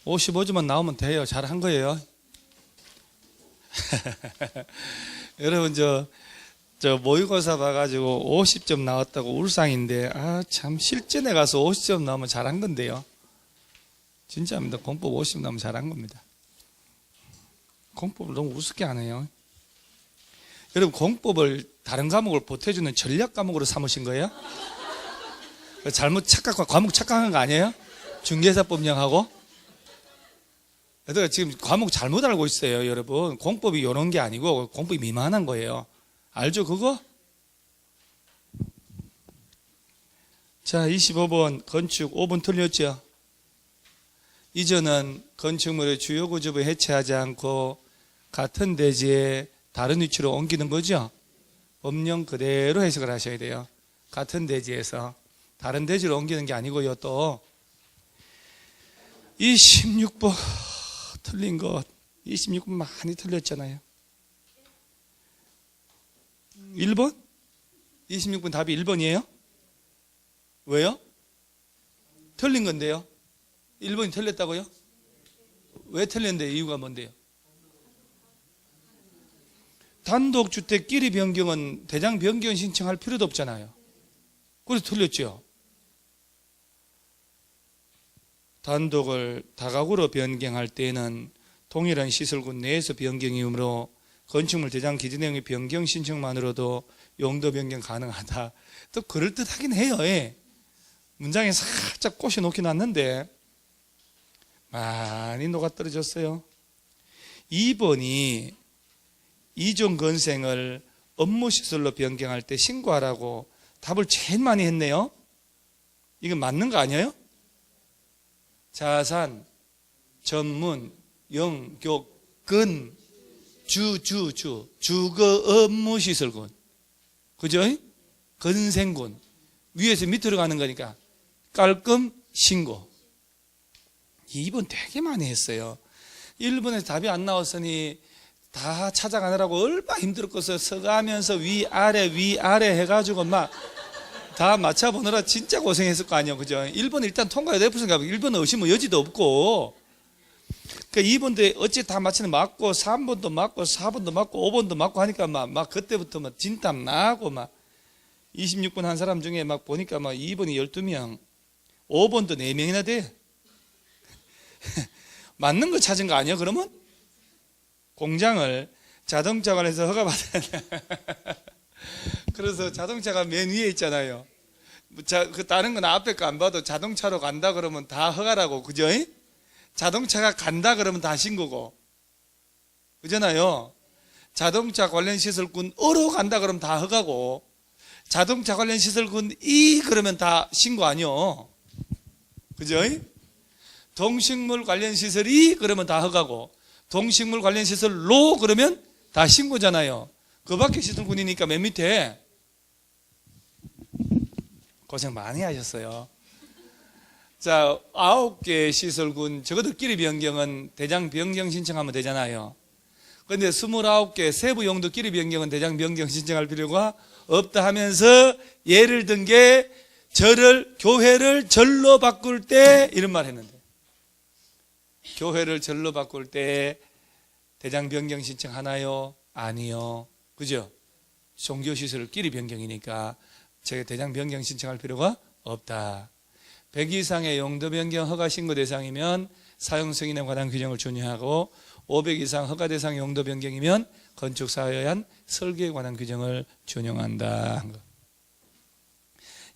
55점만 나오면 돼요. 잘한 거예요. 여러분 저 모의고사 봐가지고 50점 나왔다고 울상인데 참 실전에 가서 50점 나오면 잘한 건데요. 진짜입니다. 공법 50 나오면 잘한 겁니다. 공법을 너무 우습게 안 해요. 여러분 공법을 다른 과목을 보태주는 전략 과목으로 삼으신 거예요? 잘못 과목 착각한 거 아니에요? 중개사법령하고? 그러니까 지금 과목 잘못 알고 있어요, 여러분. 공법이 이런 게 아니고 공법이 미만한 거예요. 알죠, 그거? 자, 25번 건축 5번 틀렸죠? 이전은 건축물의 주요 구조부 해체하지 않고 같은 대지에 다른 위치로 옮기는 거죠? 법령 그대로 해석을 하셔야 돼요. 같은 대지에서 다른 대지로 옮기는 게 아니고요. 또 26번 틀린 것 26번 많이 틀렸잖아요. 1번? 26번 답이 1번이에요? 왜요? 틀린 건데요. 1번이 틀렸다고요? 왜 틀렸는데 이유가 뭔데요? 단독주택끼리 변경은 대장 변경 신청할 필요도 없잖아요. 그래서 틀렸죠. 단독을 다가구로 변경할 때에는 동일한 시설군 내에서 변경이므로 건축물 대장 기준행위 변경 신청만으로도 용도 변경 가능하다. 또 그럴듯하긴 해요. 예. 문장에 살짝 꼬셔 놓긴 놨는데 많이 녹아떨어졌어요. 2번이 이종 건생을 업무시설로 변경할 때 신고하라고 답을 제일 많이 했네요. 이건 맞는 거 아니에요? 자산, 전문, 영격, 근, 주거 업무시설군. 그죠? 건생군. 위에서 밑으로 가는 거니까 깔끔 신고. 2번 되게 많이 했어요. 1번에서 답이 안 나왔으니 다 찾아가느라고 얼마나 힘들었겠어요. 서가면서 위아래 해가지고 막 다 맞춰보느라 진짜 고생했을 거 아니에요. 그죠? 1번 일단 통과해야 됐으니까 1번은 의심은 여지도 없고. 그러니까 2번도 어찌 다 맞추는 맞고 3번도 맞고 4번도 맞고 5번도 맞고 하니까 막 그때부터 막 진땀 나고 막 26번 한 사람 중에 막 보니까 막 2번이 12명, 5번도 4명이나 돼. 맞는 거 찾은 거 아니야, 그러면? 공장을 자동차 관련해서 허가받아야 돼. 그래서 자동차가 맨 위에 있잖아요. 그 다른 건 앞에 거 안 봐도 자동차로 간다 그러면 다 허가라고, 그죠? 자동차가 간다 그러면 다 신고고. 그잖아요. 자동차 관련 시설군으로 간다 그러면 다 허가고, 자동차 관련 시설군이 그러면 다 신고 아니요. 그죠? 동식물 관련 시설이 그러면 다 허가고, 동식물 관련 시설로 그러면 다 신고잖아요. 그 밖에 시설군이니까 맨 밑에. 고생 많이 하셨어요. 자, 9개 시설군, 저것들끼리 변경은 대장 변경 신청하면 되잖아요. 그런데 29개 세부 용도끼리 변경은 대장 변경 신청할 필요가 없다 하면서 예를 든 게 교회를 절로 바꿀 때 이런 말 했는데, 교회를 절로 바꿀 때 대장 변경 신청하나요? 아니요. 그죠? 종교시설끼리 변경이니까 제가 대장 변경 신청할 필요가 없다. 100 이상의 용도 변경 허가 신고 대상이면 사용 승인에 관한 규정을 준용하고 500 이상 허가 대상 용도 변경이면 건축 사업에 의한 설계에 관한 규정을 준용한다.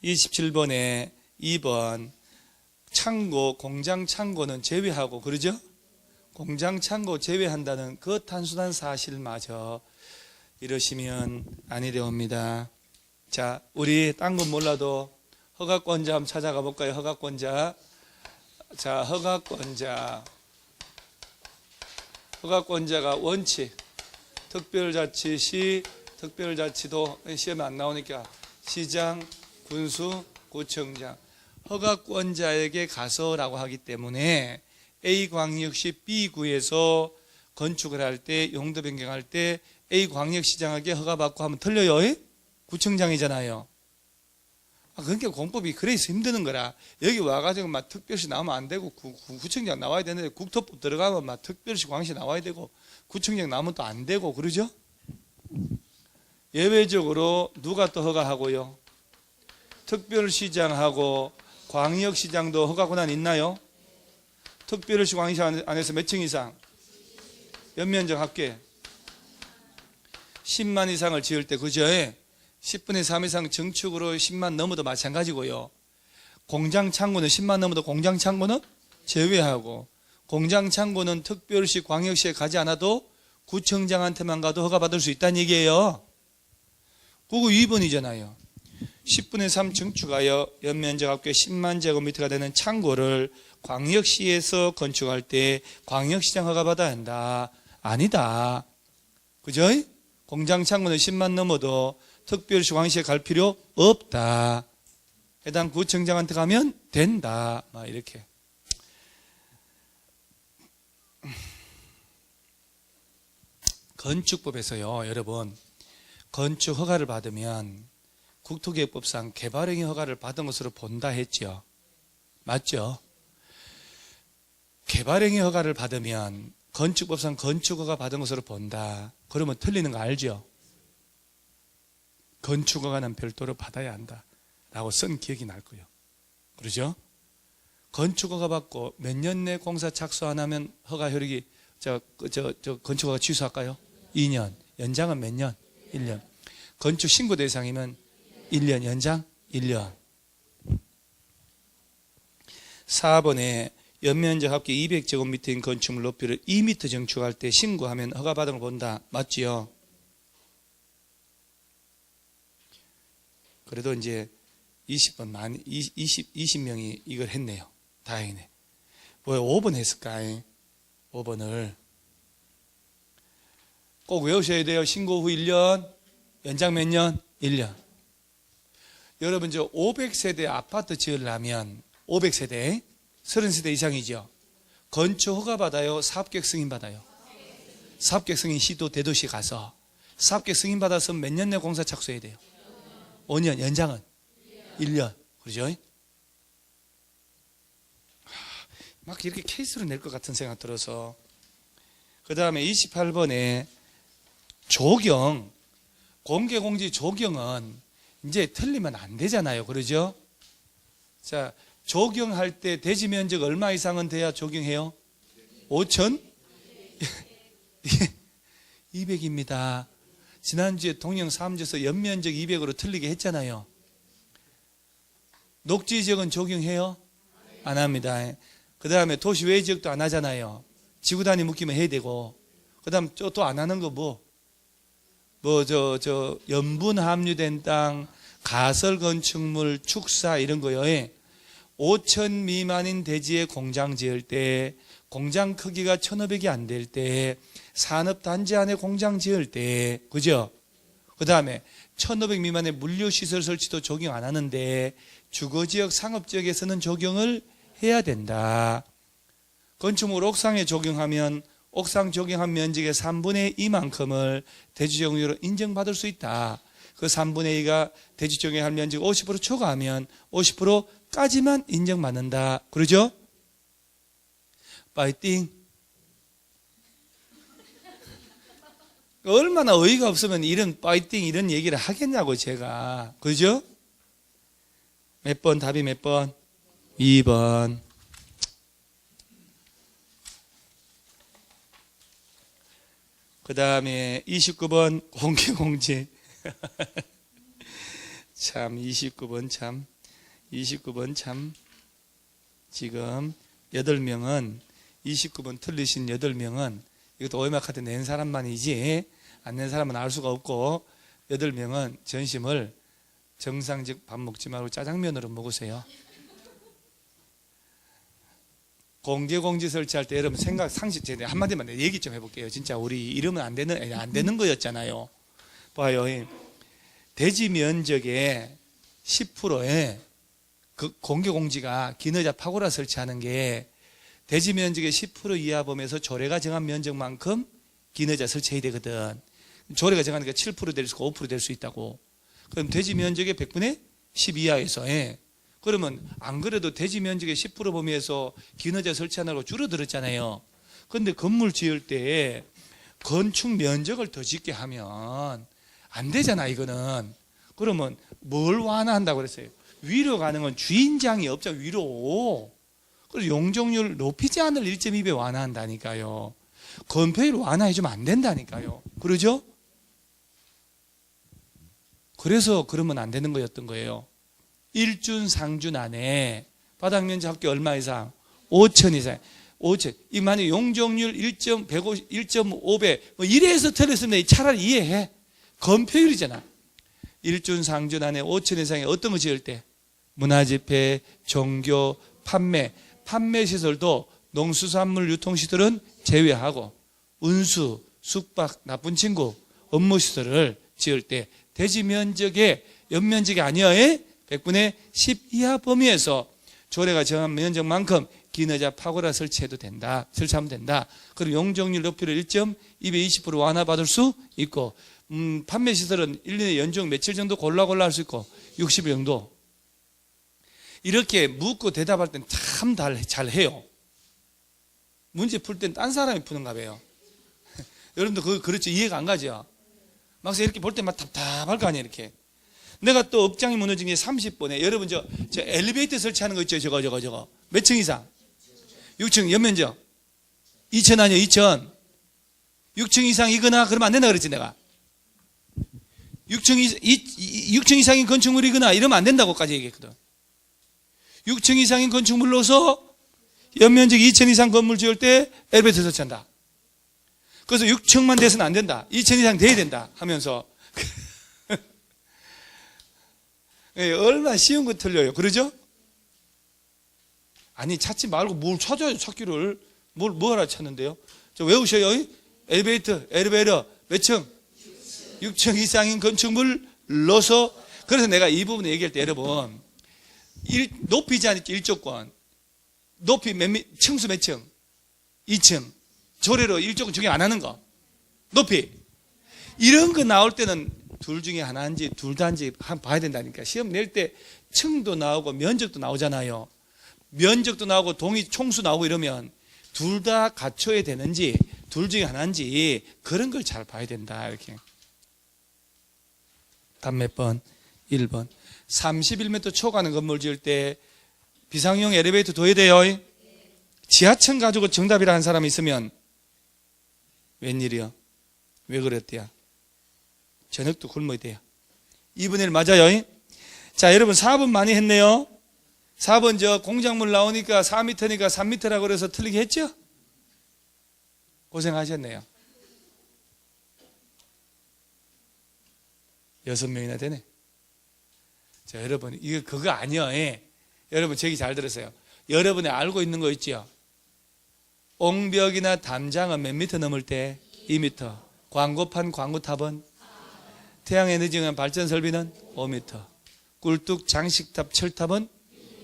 27번에 2번 창고, 공장 창고는 제외하고, 그러죠? 공장 창고 제외한다는 그 단순한 사실마저 이러시면 아니 되옵니다. 자, 우리 딴 건 몰라도 허가권자 한번 찾아가 볼까요? 허가권자. 자, 허가권자가 원칙, 특별자치시, 특별자치도 시험에 안 나오니까 시장, 군수, 구청장. 허가권자에게 가서라고 하기 때문에 A광역시 B구에서 건축을 할 때, 용도 변경할 때 A광역시장에게 허가받고 하면 틀려요. 구청장이잖아요. 그러니까 공법이 그래서 힘드는 거라. 여기 와가지고 막 특별시 나오면 안 되고 구청장 나와야 되는데 국토법 들어가면 막 특별시 광시 나와야 되고 구청장 나오면 또 안 되고 그러죠. 예외적으로 누가 또 허가하고요? 특별시장하고 광역시장도 허가 권한 있나요? 특별시 광역시 안에서 몇 층 이상? 연면적 합계 10만 이상을 지을 때 그죠? 10분의 3 이상 증축으로 10만 넘어도 마찬가지고요. 공장 창고는 10만 넘어도 공장 창고는 제외하고, 공장 창고는 특별시 광역시에 가지 않아도 구청장한테만 가도 허가받을 수 있다는 얘기예요. 그거 2번이잖아요. 10분의 3 증축하여 연면적 합계 10만 제곱미터가 되는 창고를 광역시에서 건축할 때 광역시장 허가받아야 한다. 아니다. 그죠? 공장 창고는 10만 넘어도 특별시 광역시에 갈 필요 없다. 해당 구청장한테 가면 된다. 막 이렇게. 건축법에서요, 여러분, 건축 허가를 받으면 국토개혁법상 개발행위 허가를 받은 것으로 본다 했죠. 맞죠? 개발행위 허가를 받으면 건축법상 건축허가 받은 것으로 본다. 그러면 틀리는 거 알죠? 건축허가는 별도로 받아야 한다 라고 쓴 기억이 날 거예요. 그러죠? 건축허가 받고 몇 년 내 공사 착수 안 하면 허가 효력이 건축허가 취소할까요? 2년. 연장은 몇 년? 1년. 건축 신고 대상이면 1년 연장? 1년. 4번에 연면적 합계 200제곱미터인 건축물 높이를 2m 증축할 때 신고하면 허가받은 걸 본다. 맞지요? 그래도 이제 20명이 이걸 했네요. 다행이네. 왜 5번 했을까? 5번을 꼭 외우셔야 돼요. 신고 후 1년, 연장 몇 년? 1년. 여러분, 500세대 아파트 지으려면 500세대, 30세대 이상이죠. 건축 허가 받아요? 사업계획 승인 받아요? 사업계획 승인 시도 대도시 가서 사업계획 승인 받아서 몇 년 내 공사 착수해야 돼요? 5년. 연장은 1년. 그러죠? 막 이렇게 케이스로 낼 것 같은 생각 들어서. 그 다음에 28번에 조경, 공개공지 조경은 이제 틀리면 안 되잖아요. 그러죠? 자, 조경할 때 대지 면적 얼마 이상은 돼야 조경해요? 5천? 200입니다. 지난주에 동영 3주에서 연면적 200으로 틀리게 했잖아요. 녹지 지역은 조경해요? 안 합니다. 그 다음에 도시 외 지역도 안 하잖아요. 지구 단위 묶이면 해야 되고. 그 다음 또 안 하는 거 염분 함유된 땅, 가설 건축물, 축사 이런 거요. 5천 미만인 대지에 공장 지을 때, 공장 크기가 1,500이 안 될 때, 산업단지 안에 공장 지을 때, 그죠? 그 다음에 1,500 미만의 물류시설 설치도 적용 안 하는데 주거지역, 상업지역에서는 적용을 해야 된다. 건축물 옥상에 적용하면 옥상 적용한 면적의 3분의 2만큼을 대지 적용료로 인정받을 수 있다. 그 3분의 2가 대지 적용할 면적 50% 초과하면 50%까지만 인정받는다. 그러죠? 파이팅. 얼마나 어이가 없으면 이런 파이팅 이런 얘기를 하겠냐고 제가. 그죠? 몇 번? 답이 몇 번? 2번. 그 다음에 29번 공개공지. 참 29번 참 지금 8명은 29번 틀리신 8명은 이것도 오이마카드 낸 사람만이지 안 낸 사람은 알 수가 없고 8명은 전심을 정상적 밥 먹지 말고 짜장면으로 먹으세요. 공개공지 설치할 때 여러분 생각 상식 제대로 한마디만 얘기 좀 해볼게요. 진짜 우리 이러면 안 되는 거였잖아요. 봐요. 대지 면적의 10%에 그 공개공지가 기너자 파고라 설치하는 게 대지 면적의 10% 이하 범위에서 조례가 정한 면적만큼 기너자 설치해야 되거든. 조례가 정하니까 7% 될 수 있고 5% 될 수 있다고. 그럼 대지 면적의 100분의 10 이하에서. 예. 그러면 안 그래도 대지 면적의 10% 범위에서 기너자 설치하느라고 줄어들었잖아요. 그런데 건물 지을 때 건축 면적을 더 짓게 하면 안 되잖아, 이거는. 그러면 뭘 완화한다고 그랬어요? 위로 가는 건 주인장이 없잖아, 위로. 그래서 용적률 높이지 않을 1.2배 완화한다니까요. 건폐율 완화해주면 안 된다니까요. 그러죠? 그래서 그러면 안 되는 거였던 거예요. 1준 상준 안에 바닥 면적 합계 얼마 이상? 5천 이상. 5천. 이 만약 용적률 1.5배 뭐 이래서 틀렸으면 차라리 이해해. 건폐율이잖아. 1준 상준 안에 5천 이상의 어떤 거 지을 때? 문화집회, 종교, 판매 시설도 농수산물 유통시설은 제외하고 운수, 숙박, 나쁜 친구, 업무 시설을 지을 때 대지 면적의 연면적이 아니야. 100분의 10 이하 범위에서 조례가 정한 면적만큼 기너자 파고라 설치해도 된다. 설치하면 된다. 그리고 용적률 높이를 1.220% 완화받을 수 있고 판매 시설은 1년에 연중 며칠 정도 골라 할 수 있고 60일 정도. 이렇게 묻고 대답할 땐 참 잘해요. 문제 풀 땐 딴 사람이 푸는가 봐요. 여러분도 그렇죠. 이해가 안 가죠. 막상 이렇게 볼 때 막 답답할 거 아니에요, 이렇게. 내가 또 업장이 무너진 게 30번에 여러분 저 엘리베이터 설치하는 거 있죠, 저거. 몇 층 이상? 6층 연면적 2천 아니요, 2천. 6층 이상이거나 그러면 안 된다 그랬지 내가. 6층 이상인 건축물이거나 이러면 안 된다고까지 얘기했거든. 6층 이상인 건축물로서 연면적 2천 이상 건물 지을 때 엘리베이터 설치한다. 그래서 6층만 돼서는 안 된다. 2천 이상 돼야 된다 하면서 얼마나 쉬운 거 틀려요. 그러죠? 아니 찾지 말고 뭘 찾아요. 찾기를 뭐 하라 찾는데요. 저 외우셔요. 엘리베이터 몇 층? 6층 이상인 건축물로서. 그래서 내가 이 부분 얘기할 때 여러분 높이지 않을지 일조권 높이 층수 몇 층? 2층. 조례로 일조권 중에 안 하는 거. 높이. 이런 거 나올 때는 둘 중에 하나인지 둘 다인지 한번 봐야 된다니까. 시험 낼 때 층도 나오고 면적도 나오잖아요. 면적도 나오고 동의 총수 나오고 이러면 둘 다 갖춰야 되는지 둘 중에 하나인지 그런 걸 잘 봐야 된다. 이렇게. 답 몇 번? 1번. 31m 초과하는 건물 지을 때 비상용 엘리베이터 둬야 돼요. 지하층 가지고 정답이라 한 사람이 있으면 웬일이요? 왜 그랬대요? 저녁도 굶어야 돼요. 2분의 1 맞아요. 자, 여러분 4번 많이 했네요. 4번 저 공작물 나오니까 4m니까 3m라고 그래서 틀리게 했죠? 고생하셨네요. 6명이나 되네. 자, 여러분 이거 그거 아니에요. 여러분 제 얘기 잘 들으세요. 여러분이 알고 있는 거 있죠? 옹벽이나 담장은 몇 미터 넘을 때? 2m. 광고판 광고탑은? 태양에너지관 발전 설비는? 5m. 꿀뚝 장식탑 철탑은?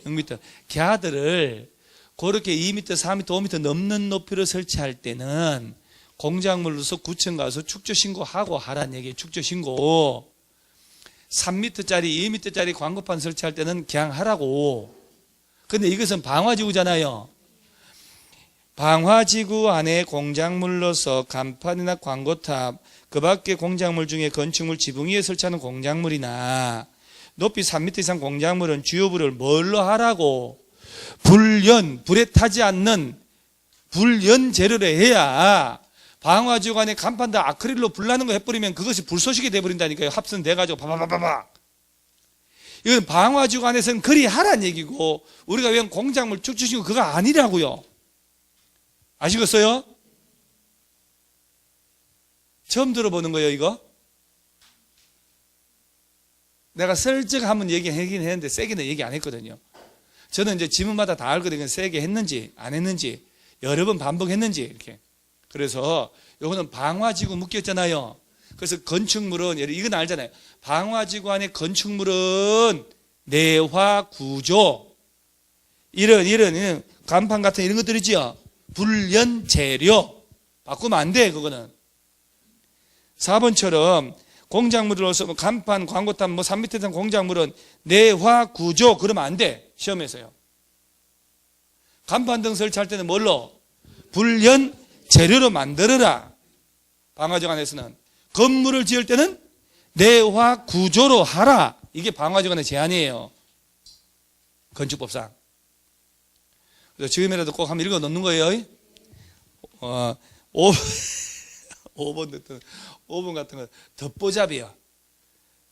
6m. 걔들을 그렇게 2m, 4m, 5m 넘는 높이로 설치할 때는 공작물로서 구청 가서 축조 신고하고 하라는 얘기예요. 축조 신고. 3m짜리, 2m짜리 광고판 설치할 때는 그냥 하라고. 근데 이것은 방화지구잖아요. 방화지구 안에 공작물로서 간판이나 광고탑, 그 밖에 공작물 중에 건축물 지붕 위에 설치하는 공작물이나 높이 3m 이상 공작물은 주요부를 뭘로 하라고? 불에 타지 않는 불연 재료를 해야. 방화지구 안에 간판도 아크릴로 불 나는 거 해버리면 그것이 불쏘시개 돼버린다니까요. 합선돼가지고 바바바바박. 이건 방화지구 안에서는 그리 하란 얘기고 우리가 왜 공작물 쭉 주시고 그거 아니라고요. 아시겠어요? 처음 들어보는 거예요, 이거? 내가 슬쩍 한번 얘기하긴 했는데 세게는 얘기 안 했거든요. 저는 이제 지문마다 다 알거든요. 세게 했는지 안 했는지 여러 번 반복했는지 이렇게. 그래서 요거는 방화지구 묶였잖아요. 그래서 건축물은 이건 알잖아요. 방화지구 안에 건축물은 내화 구조 이런 간판 같은 이런 것들이지요. 불연 재료 바꾸면 안 돼. 그거는 4번처럼 공작물로서 뭐 간판, 광고탑, 뭐 3m 이상 공작물은 내화 구조 그러면 안 돼. 시험에서요. 간판 등 설치할 때는 뭘로? 불연 재료로 만들어라. 방화정안에서는. 건물을 지을 때는 내화 구조로 하라. 이게 방화정안의 제안이에요. 건축법상. 그래서 지금이라도 꼭 한번 읽어 놓는 거예요. 5번 같은 거 덧보잡이야.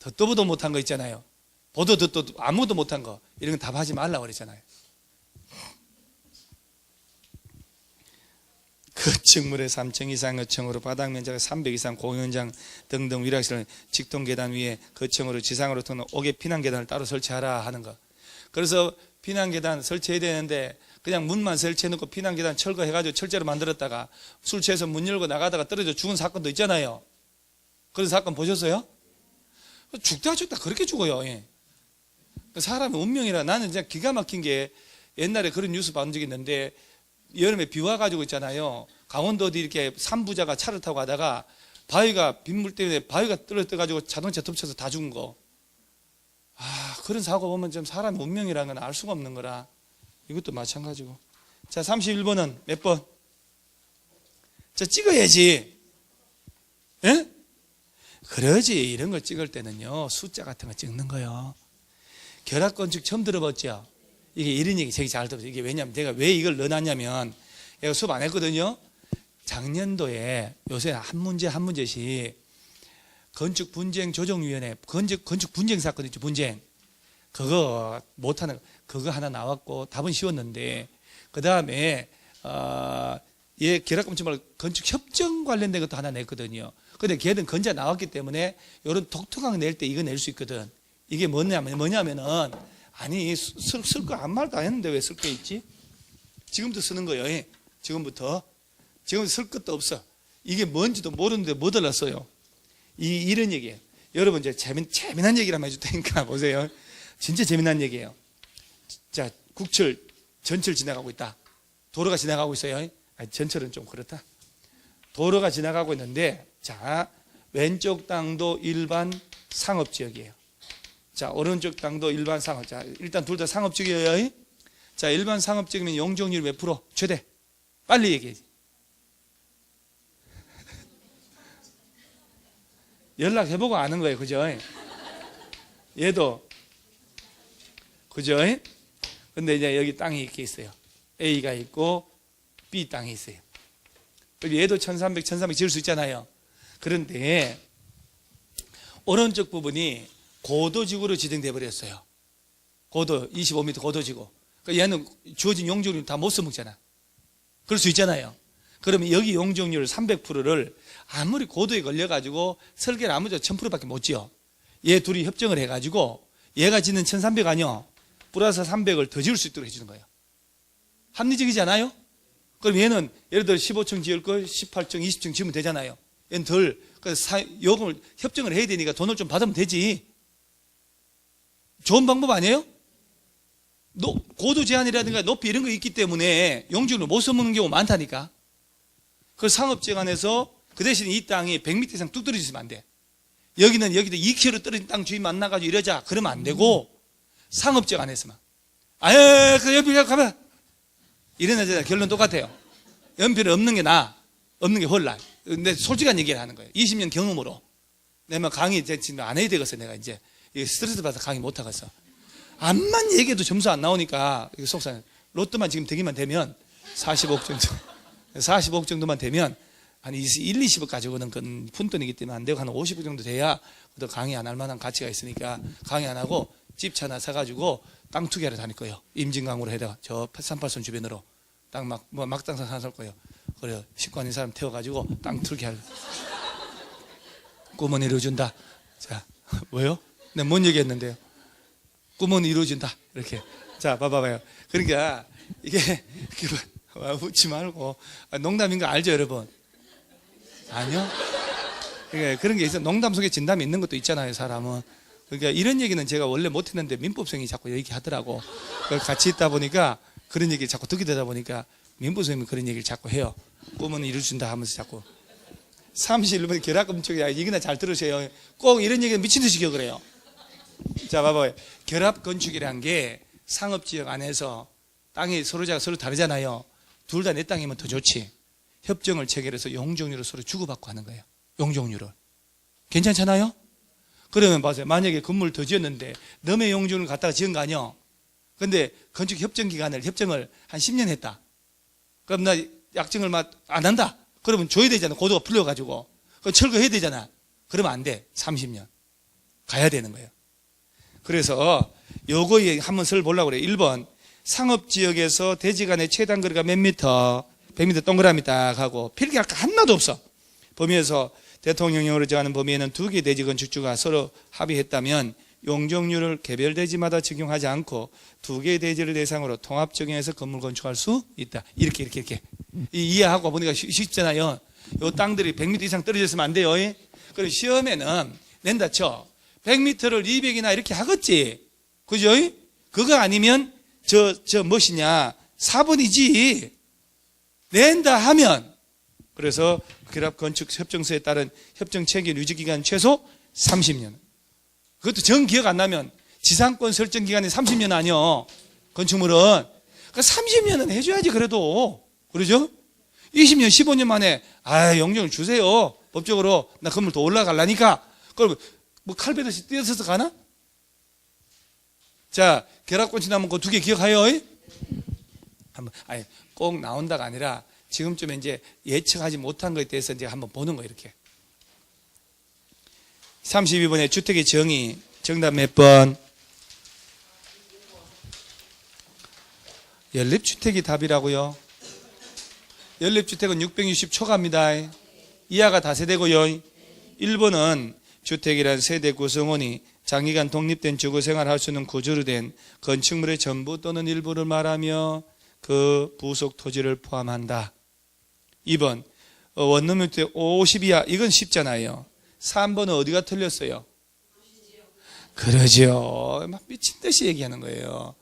덧도보도 못한 거 있잖아요. 보도 덧도 아무도 못한 거 이런 건 답하지 말라고 그랬잖아요. 건축물의 3층 이상 거층으로 바닥 면적이 300 이상 공연장 등등 위락시설 직동 계단 위에 거층으로 지상으로 터는 5개 피난 계단을 따로 설치하라 하는 거. 그래서 피난 계단 설치해야 되는데 그냥 문만 설치해 놓고 피난 계단 철거해가지고 철제로 만들었다가 술 취해서 문 열고 나가다가 떨어져 죽은 사건도 있잖아요. 그런 사건 보셨어요? 죽다 그렇게 죽어요. 예. 사람의 운명이라. 나는 진짜 기가 막힌 게 옛날에 그런 뉴스 본 적이 있는데 여름에 비 와가지고 있잖아요. 강원도 어디 이렇게 산부자가 차를 타고 가다가 바위가 빗물 때문에 바위가 떨어져가지고 자동차 덮쳐서 다 죽은 거. 그런 사고 보면 좀 사람의 운명이라는 건 알 수가 없는 거라. 이것도 마찬가지고. 자, 31번은 몇 번? 자, 찍어야지. 예? 그러지. 이런 걸 찍을 때는요, 숫자 같은 거 찍는 거요. 결합건축 처음 들어봤죠? 이게 이런 얘기 되게 잘 들었어요. 이게 왜냐면 내가 왜 이걸 넣어놨냐면, 내가 수업 안 했거든요. 작년도에 요새 한 문제씩 건축분쟁조정위원회, 건축 분쟁 사건 있죠, 분쟁. 그거 못하는, 그거 하나 나왔고, 답은 쉬웠는데, 그 다음에, 결합건축 말고 건축협정 관련된 것도 하나 냈거든요. 근데 걔는 건자 나왔기 때문에, 이런 독특한 거 낼 때 이거 낼 수 있거든. 이게 뭐냐면은, 아니, 쓸 거 아무 말도 안 했는데 왜 쓸 거 있지? 지금부터 쓰는 거예요. 지금부터. 지금 쓸 것도 없어. 이게 뭔지도 모르는데 뭐 달랐어요? 이런 얘기예요. 여러분, 이제 재미난 얘기를 한번 해줄 테니까 보세요. 진짜 재미난 얘기예요. 자, 국철, 전철 지나가고 있다. 도로가 지나가고 있어요. 전철은 좀 그렇다. 도로가 지나가고 있는데, 자, 왼쪽 땅도 일반 상업지역이에요. 자, 오른쪽 땅도 일반 상업. 자, 일단 둘 다 상업지역이에요. 자, 일반 상업지역이면 용적률 몇 프로? 최대. 빨리 얘기해. 연락해보고 아는 거예요. 그죠? 얘도. 그죠? 근데 이제 여기 땅이 이렇게 있어요. A가 있고 B 땅이 있어요. 얘도 1300 지을 수 있잖아요. 그런데 오른쪽 부분이 고도지구로 지정돼 버렸어요. 고도 25m 고도지구. 그러니까 얘는 주어진 용적률 다 못 써먹잖아. 그럴 수 있잖아요. 그러면 여기 용적률 300%를 아무리 고도에 걸려가지고 설계를 아무리 1000%밖에 못 지어. 얘 둘이 협정을 해가지고 얘가 짓는 1300 아니요. 플러스 300을 더 지을 수 있도록 해주는 거예요. 합리적이지 않아요? 그럼 얘는 예를 들어 15층 지을 거 18층, 20층 지으면 되잖아요. 얘는 덜. 그래서 요금을 협정을 해야 되니까 돈을 좀 받으면 되지. 좋은 방법 아니에요? 고도 제한이라든가 높이 이런 거 있기 때문에 용적률 못 써먹는 경우 많다니까. 그 상업지역 안에서 그 대신 이 땅이 100m 이상 뚝 떨어지면 안 돼. 여기도 2km 떨어진 땅 주인 만나가지고 이러자. 그러면 안 되고 상업지역 안에서만. 그 연필 가면 이래나 결론 똑같아요. 연필 없는 게 나아. 없는 게 홀라. 근데 솔직한 얘기를 하는 거예요. 20년 경험으로. 내가 강의 지금 안 해야 되겠어. 내가 이제 스트레스 받아서 강의 못 하겠어. 암만 얘기해도 점수 안 나오니까 속상해. 로또만 지금 되기만 되면 45억 정도. 45억 정도만 되면 한 1, 20억 가지고는 그건 푼돈이기 때문에 안 되고 한 50억 정도 돼야 또 강의 안 할 만한 가치가 있으니까 강의 안 하고 집 하나 사가지고 땅 투기하러 다닐 거예요. 임진강으로 해다가 저 38선 주변으로 땅 막땅산 하나 살 거예요. 그래요. 식구 아닌 사람 태워가지고 땅 투기할. 꿈은 이루어준다. 자, 뭐요? 내가 뭔 얘기했는데요? 꿈은 이루어진다. 이렇게. 자, 봐봐요. 그러니까 이게 웃지 말고 농담인 거 알죠, 여러분? 아니요? 그러니까 그런 게 있어. 농담 속에 진담이 있는 것도 있잖아요, 사람은. 그러니까 이런 얘기는 제가 원래 못했는데 민법생이 자꾸 얘기하더라고. 같이 있다 보니까 그런 얘기 자꾸 듣게 되다 보니까 민법생이 그런 얘기를 자꾸 해요. 꿈은 이루어진다 하면서 자꾸. 31번 결합건축이야. 이거나 잘 들으세요. 꼭 이런 얘기는 미친 듯이 기억을 해요. 자, 봐봐요. 결합건축이란 게 상업지역 안에서 땅이 서로 다르잖아요. 둘 다 내 땅이면 더 좋지. 협정을 체결해서 용적률을 서로 주고받고 하는 거예요. 용적률을. 괜찮잖아요? 그러면 봐세요. 만약에 건물 더 지었는데 너의 용적률을 갖다가 지은 거 아니야? 근데 건축 협정 기간을 협정을 한 10년 했다. 그럼 나 약정을 안 한다. 그러면 줘야 되잖아. 고도가 풀려가지고. 그럼 철거해야 되잖아. 그러면 안 돼. 30년. 가야 되는 거예요. 그래서 요거에 한번 설 보려고 그래요. 1번. 상업지역에서 대지 간의 최단 거리가 몇 미터? 100m 동그라미 딱 하고 필기 할거 하나도 없어. 범위에서 대통령령으로 정하는 범위에는 2개의 대지 건축주가 서로 합의했다면 용적률을 개별 대지마다 적용하지 않고 2개의 대지를 대상으로 통합 적용해서 건물 건축할 수 있다. 이렇게. 이해하고 보니까 쉽잖아요. 요 땅들이 100m 이상 떨어져 있으면 안 돼요. 그리고 시험에는 낸다 쳐. 100m를 200이나 이렇게 하겠지. 그죠? 그거 아니면 무엇이냐. 4번이지. 낸다 하면. 그래서 결합건축협정서에 따른 협정 체결 유지기간 최소 30년. 그것도 정 기억 안 나면 지상권 설정 기간이 30년 아니요. 건축물은. 그러니까 30년은 해줘야지 그래도. 그러죠? 20년, 15년 만에 용적을 주세요. 법적으로 나 건물 더 올라가려니까. 그럼 뭐 칼베듯이 뛰어서서 가나? 자, 결합건축 나면 그 2개 기억하여. 한번 꼭 나온다가 아니라 지금쯤에 이제 예측하지 못한 것에 대해서 이제 한번 보는 거 이렇게. 32번에 주택의 정의. 정답 몇 번? 연립주택이 답이라고요. 연립주택은 660초갑니다. 이하가 다세대고요. 1번은 주택이란 세대 구성원이 장기간 독립된 주거생활을 할 수 있는 구조로 된 건축물의 전부 또는 일부를 말하며 그 부속 토지를 포함한다. 2번 원룸주택 50 이하. 이건 쉽잖아요. 3번은 어디가 틀렸어요? 그러죠. 막 미친 듯이 얘기하는 거예요.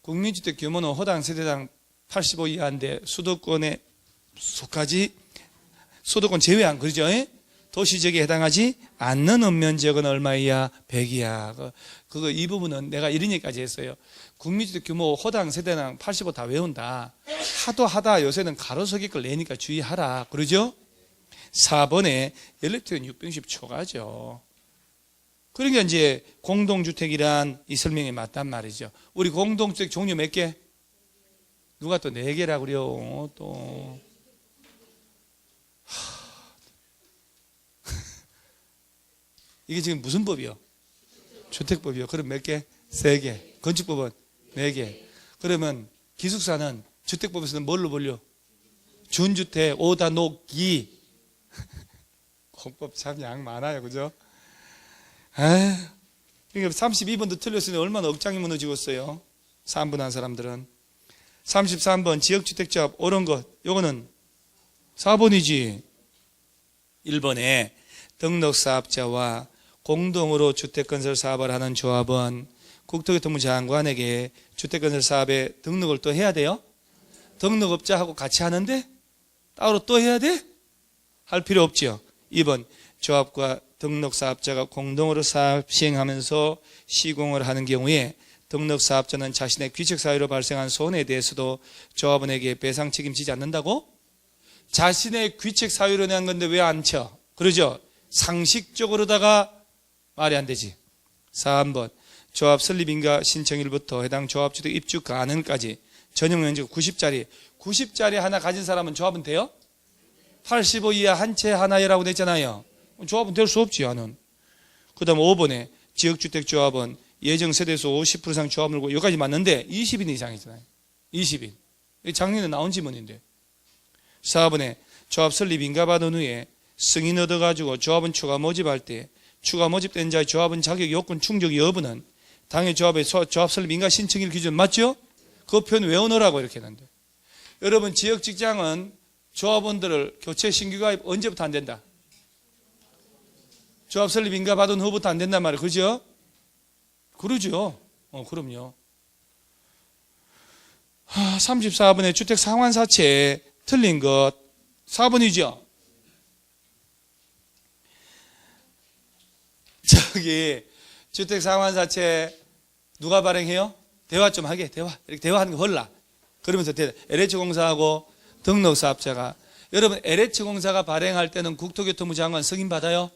국민주택 규모는 호당 세대당 85 이하인데 수도권에 속하지, 수도권 제외한, 그러죠? 도시지역에 해당하지 않는 읍면지역은 얼마 이하? 100 이하. 그거 이 부분은 내가 이런 얘기까지 했어요. 국민주택 규모 호당 세대당 85 다 외운다. 하도 하다 요새는 가로서기 걸 내니까 주의하라. 그러죠? 4번에 연립주택은 610초가죠. 그러니까 이제 공동주택이란 이 설명이 맞단 말이죠. 우리 공동주택 종류 몇 개? 누가 또 4개라고 그래요. 또 이게 지금 무슨 법이요? 주택법이요. 그럼 몇 개? 3개. 건축법은 4개. 그러면 기숙사는 주택법에서는 뭘로 불려? 준주택, 오다, 녹기. 공법 참 양 많아요. 그죠? 그러니까 32번도 틀렸으니 얼마나 억장이 무너지겠어요. 3번 한 사람들은. 33번 지역주택조합 옳은 것. 요거는 4번이지. 1번에 등록사업자와 공동으로 주택건설 사업을 하는 조합은 국토교통부 장관에게 주택건설 사업에 등록을 또 해야 돼요? 등록업자하고 같이 하는데 따로 또 해야 돼? 할 필요 없죠. 2번 조합과 등록사업자가 공동으로 사업 시행하면서 시공을 하는 경우에 등록사업자는 자신의 귀책사유로 발생한 손해에 대해서도 조합원에게 배상 책임지지 않는다고? 자신의 귀책사유로 낸 건데 왜 안 쳐? 그러죠? 상식적으로다가 말이 안 되지. 3번 조합 설립인가 신청일부터 해당 조합주택 입주 가능까지 전용 면적 90짜리 하나 가진 사람은 조합은 돼요? 85 이하 한 채 하나라고 됐잖아요. 조합은 될 수 없지. 하는. 그 다음 5번에 지역주택조합은 예정세대수 50% 이상 조합을 고 여기까지 맞는데 20인 이상이잖아요. 20인. 작년에 나온 지문인데. 4번에 조합 설립 인가받은 후에 승인 얻어가지고 조합은 추가 모집할 때 추가 모집된 자의 조합은 자격 요건 충족 여부는 당해 조합의 조합 설립 인가 신청일 기준 맞죠? 그 표현 외워놓으라고 이렇게 했는데. 여러분 지역 직장은 조합원들을 교체 신규 가입 언제부터 안 된다? 조합 설립 인가 받은 후부터 안 된단 말이에요. 그죠? 그러죠. 그럼요. 34번에 주택 상환사채 틀린 것 4번이죠. 여기 주택상환사채 누가 발행해요? 대화 좀 하게. 대화. 이렇게 대화하는 거 헐라. 그러면서 LH공사하고 등록사업자가. 여러분 LH공사가 발행할 때는 국토교통부 장관 승인 받아요?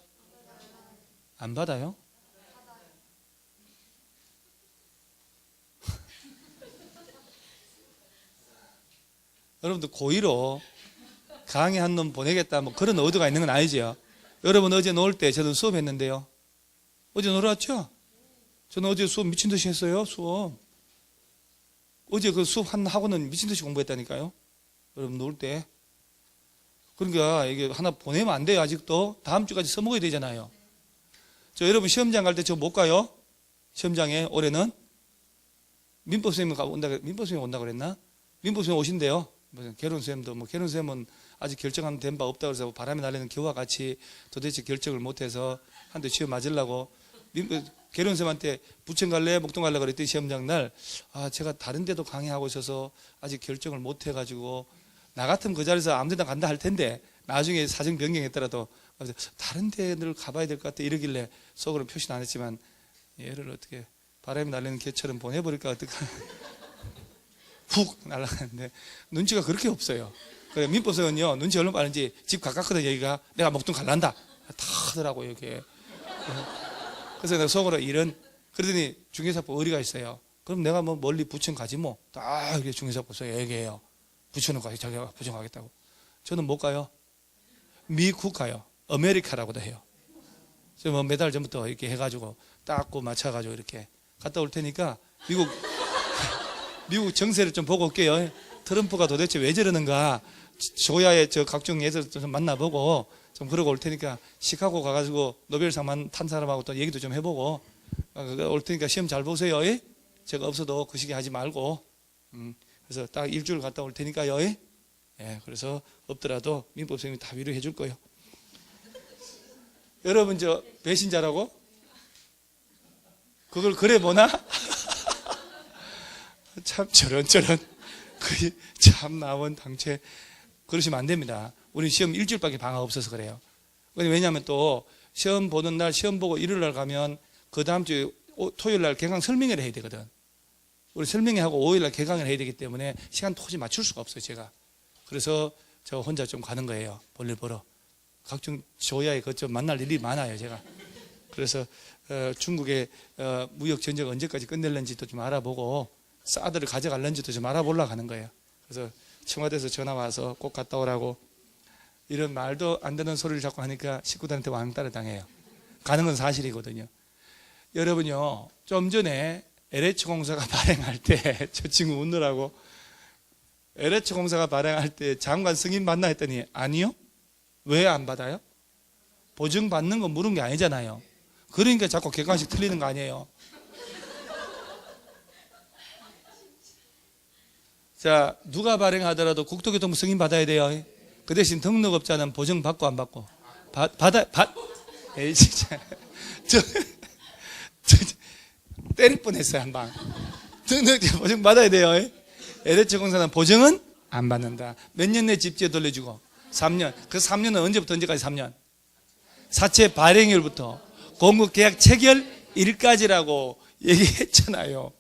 안 받아요? 여러분들 고의로 강의 한 놈 보내겠다 뭐 그런 의도가 있는 건 아니죠. 여러분 어제 놀 때 저도 수업했는데요. 어제 놀았죠? 저는 어제 수업 미친 듯이 했어요. 수업. 어제 그 수업 한 학원은 미친 듯이 공부했다니까요. 여러분 놀 때. 그러니까 이게 하나 보내면 안 돼요. 아직도 다음 주까지 써먹어야 되잖아요. 저 여러분 시험장 갈 때 저 못 가요? 시험장에 올해는 민법 선생님 민법 선생님 온다 그랬나? 민법 선생님 오신대요. 개론 선생님도 뭐 개론 선생님은 아직 결정한 된 바 없다 그래서 바람이 날리는 겨와 같이 도대체 결정을 못해서 한 대 시험 맞으려고 개론 선생님한테 부천 갈래 목동 갈래 그랬더니 시험장 날 제가 다른 데도 강의하고 있어서 아직 결정을 못 해가지고 나 같으면 그 자리에서 아무 데나 간다 할 텐데 나중에 사정 변경했더라도 다른 데를 가봐야 될 것 같아 이러길래 속으로 표시는 안 했지만 얘를 어떻게 바람이 날리는 개처럼 보내버릴까 어떡하 훅 날아가는데 눈치가 그렇게 없어요. 그래 민법서는요 눈치 얼마나 빠른지 집 가깝거든. 여기가 내가 목동 갈란다 다 하더라고요 이게. 그래서 내가 속으로 이런 그러더니 중개사법 의리가 있어요. 그럼 내가 뭐 멀리 부천 가지 뭐 다 이렇게 중개사법서 얘기해요. 부천은 가기 자기가 부천 가겠다고. 저는 못 가요. 미국 가요. 아메리카라고도 해요. 그래서 뭐 몇 달 전부터 이렇게 해가지고 닦고 맞춰가지고 이렇게 갔다 올 테니까 미국 정세를 좀 보고 올게요. 트럼프가 도대체 왜 저러는가 조야의 저 각종 예술 좀 만나보고 좀 그러고 올 테니까 시카고 가가지고 노벨상 탄 사람하고 또 얘기도 좀 해보고 올 테니까 시험 잘 보세요. 제가 없어도 그 시기 하지 말고 그래서 딱 일주일 갔다 올 테니까요. 예, 그래서 없더라도 민법 선생님이 다 위로해 줄 거예요. 여러분 저 배신자라고? 그걸 그래 보나? 참 저런 참 나온 당최 그러시면 안 됩니다. 우리 시험 일주일밖에 방학 없어서 그래요. 왜냐하면 또 시험 보는 날 시험 보고 일요일 날 가면 그 다음 주 토요일 날 개강 설명회를 해야 되거든. 우리 설명회 하고 5일 날 개강을 해야 되기 때문에 시간 도저히 맞출 수가 없어요 제가. 그래서 저 혼자 좀 가는 거예요. 볼일 보러. 각종 조야에 그좀 만날 일이 많아요 제가. 그래서 중국의 무역 전쟁 언제까지 끝낼는지도 좀 알아보고 사드를 가져갈는지도 좀 알아보려고 하는 거예요. 그래서 청와대에서 전화 와서 꼭 갔다 오라고. 이런 말도 안 되는 소리를 자꾸 하니까 식구들한테 왕따를 당해요. 가는 건 사실이거든요. 여러분요 좀 전에 LH공사가 발행할 때 저 친구 웃느라고 LH공사가 발행할 때 장관 승인 받나 했더니 아니요. 왜 안 받아요? 보증 받는 거 물은 게 아니잖아요. 그러니까 자꾸 객관식 틀리는 거 아니에요. 자, 누가 발행하더라도 국토교통부 승인 받아야 돼요. 그 대신 등록업자는 보증 받고 안 받고? 에이, 진짜. 저 때릴 뻔했어요, 한 방. 등록업자 보증 받아야 돼요. LH공사는 보증은 안 받는다. 몇 년 내 집주에 돌려주고? 3년. 그 3년은 언제부터 언제까지 3년? 사채 발행일부터 공급계약 체결일까지라고 얘기했잖아요.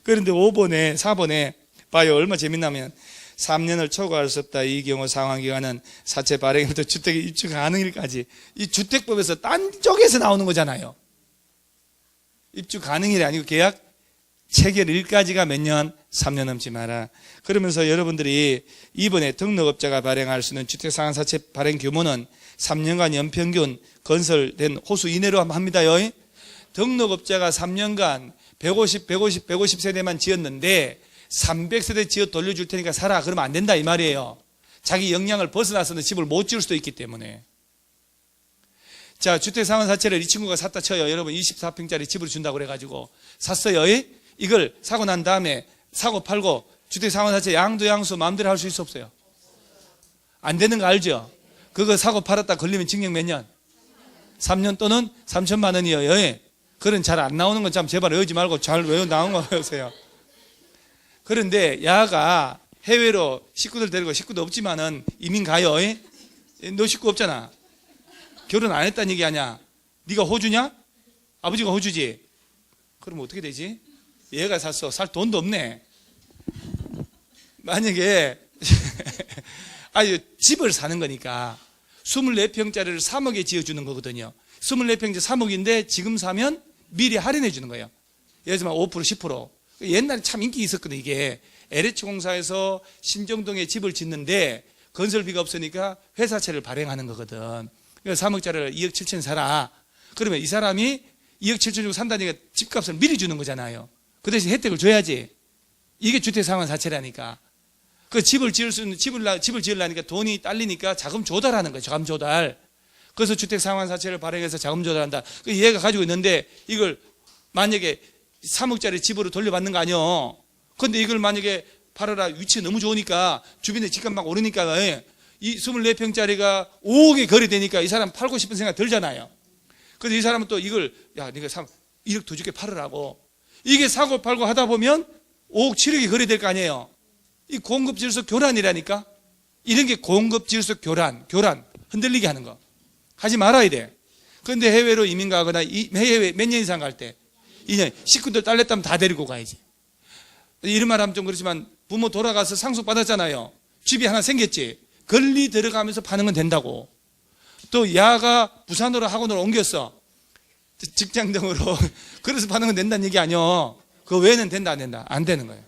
그런데 5번에 4번에 봐요. 얼마 재밌냐면 3년을 초과할 수 없다. 이 경우 상환기간은 사채 발행일부터 주택 입주 가능일까지. 이 주택법에서 딴 쪽에서 나오는 거잖아요. 입주 가능일이 아니고 계약 체결일까지가 몇 년? 3년 넘지 마라. 그러면서 여러분들이 이번에 등록업자가 발행할 수 있는 주택상환사채 발행 규모는 3년간 연평균 건설된 호수 이내로 합니다요. 등록업자가 3년간 150 세대만 지었는데 300세대 지어 돌려줄 테니까 살아. 그러면 안 된다 이 말이에요. 자기 역량을 벗어나서는 집을 못 지을 수도 있기 때문에. 자, 주택상환사채를 이 친구가 샀다 쳐요. 여러분 24평짜리 집을 준다고 그래가지고 샀어요. 이걸 사고 난 다음에 사고 팔고 주택상환사채 양도양수 마음대로 할 수 있어 없어요? 안 되는 거 알죠? 그거 사고 팔았다 걸리면 징역 몇 년? 3년 또는 3천만 원이에요. 그런 잘 안 나오는 건 참 제발 외우지 말고 잘 외워 나온 거 외우세요. 그런데 야가 해외로 식구들 데리고, 식구도 없지만은 이민 가요. 너 식구 없잖아. 결혼 안 했다는 얘기 아니야? 네가 호주냐? 아버지가 호주지. 그럼 어떻게 되지? 얘가 샀어. 살 돈도 없네. 만약에 아니 집을 사는 거니까 24평짜리를 3억에 지어주는 거거든요. 24평짜리 3억인데 지금 사면 미리 할인해 주는 거예요. 예를 들면 5% 10%. 옛날에 참 인기 있었거든요. 이게 LH공사에서 신정동에 집을 짓는데 건설비가 없으니까 회사채를 발행하는 거거든. 그래서 3억짜리를 2억 7천 사라. 그러면 이 사람이 2억 7천 주고 산다니까 집값을 미리 주는 거잖아요. 그 대신 혜택을 줘야지. 이게 주택상환사채라니까. 그 집을 지을 수 있는 집을 지으려니까 돈이 딸리니까 자금 조달하는 거예요. 자금 조달. 그래서 주택상환사채를 발행해서 자금 조달한다. 그 얘가 가지고 있는데 이걸 만약에 3억짜리 집으로 돌려받는 거 아니요. 근데 이걸 만약에 팔아라. 위치 너무 좋으니까 주변에 집값 막 오르니까 이 24평짜리가 5억에 거래되니까 이 사람 팔고 싶은 생각 들잖아요. 그래서 이 사람은 또 이걸 야 네가 1억 더 줄게 팔으라고. 이게 사고 팔고 하다 보면 5억 7억이 거래될 거 아니에요. 이 공급질서 교란이라니까. 이런 게 공급질서 교란 흔들리게 하는 거 하지 말아야 돼. 그런데 해외로 이민 가거나 해외 몇 년 이상 갈 때 2년 식구들 딸렸다면 다 데리고 가야지. 이런 말 하면 좀 그렇지만 부모 돌아가서 상속 받았잖아요. 집이 하나 생겼지. 권리 들어가면서 파는 건 된다고. 또 야가 부산으로 학원을 옮겼어. 직장 등으로. 그래서 파는 건 된다는 얘기 아니요. 그 외에는 된다 안 된다? 안 되는 거예요.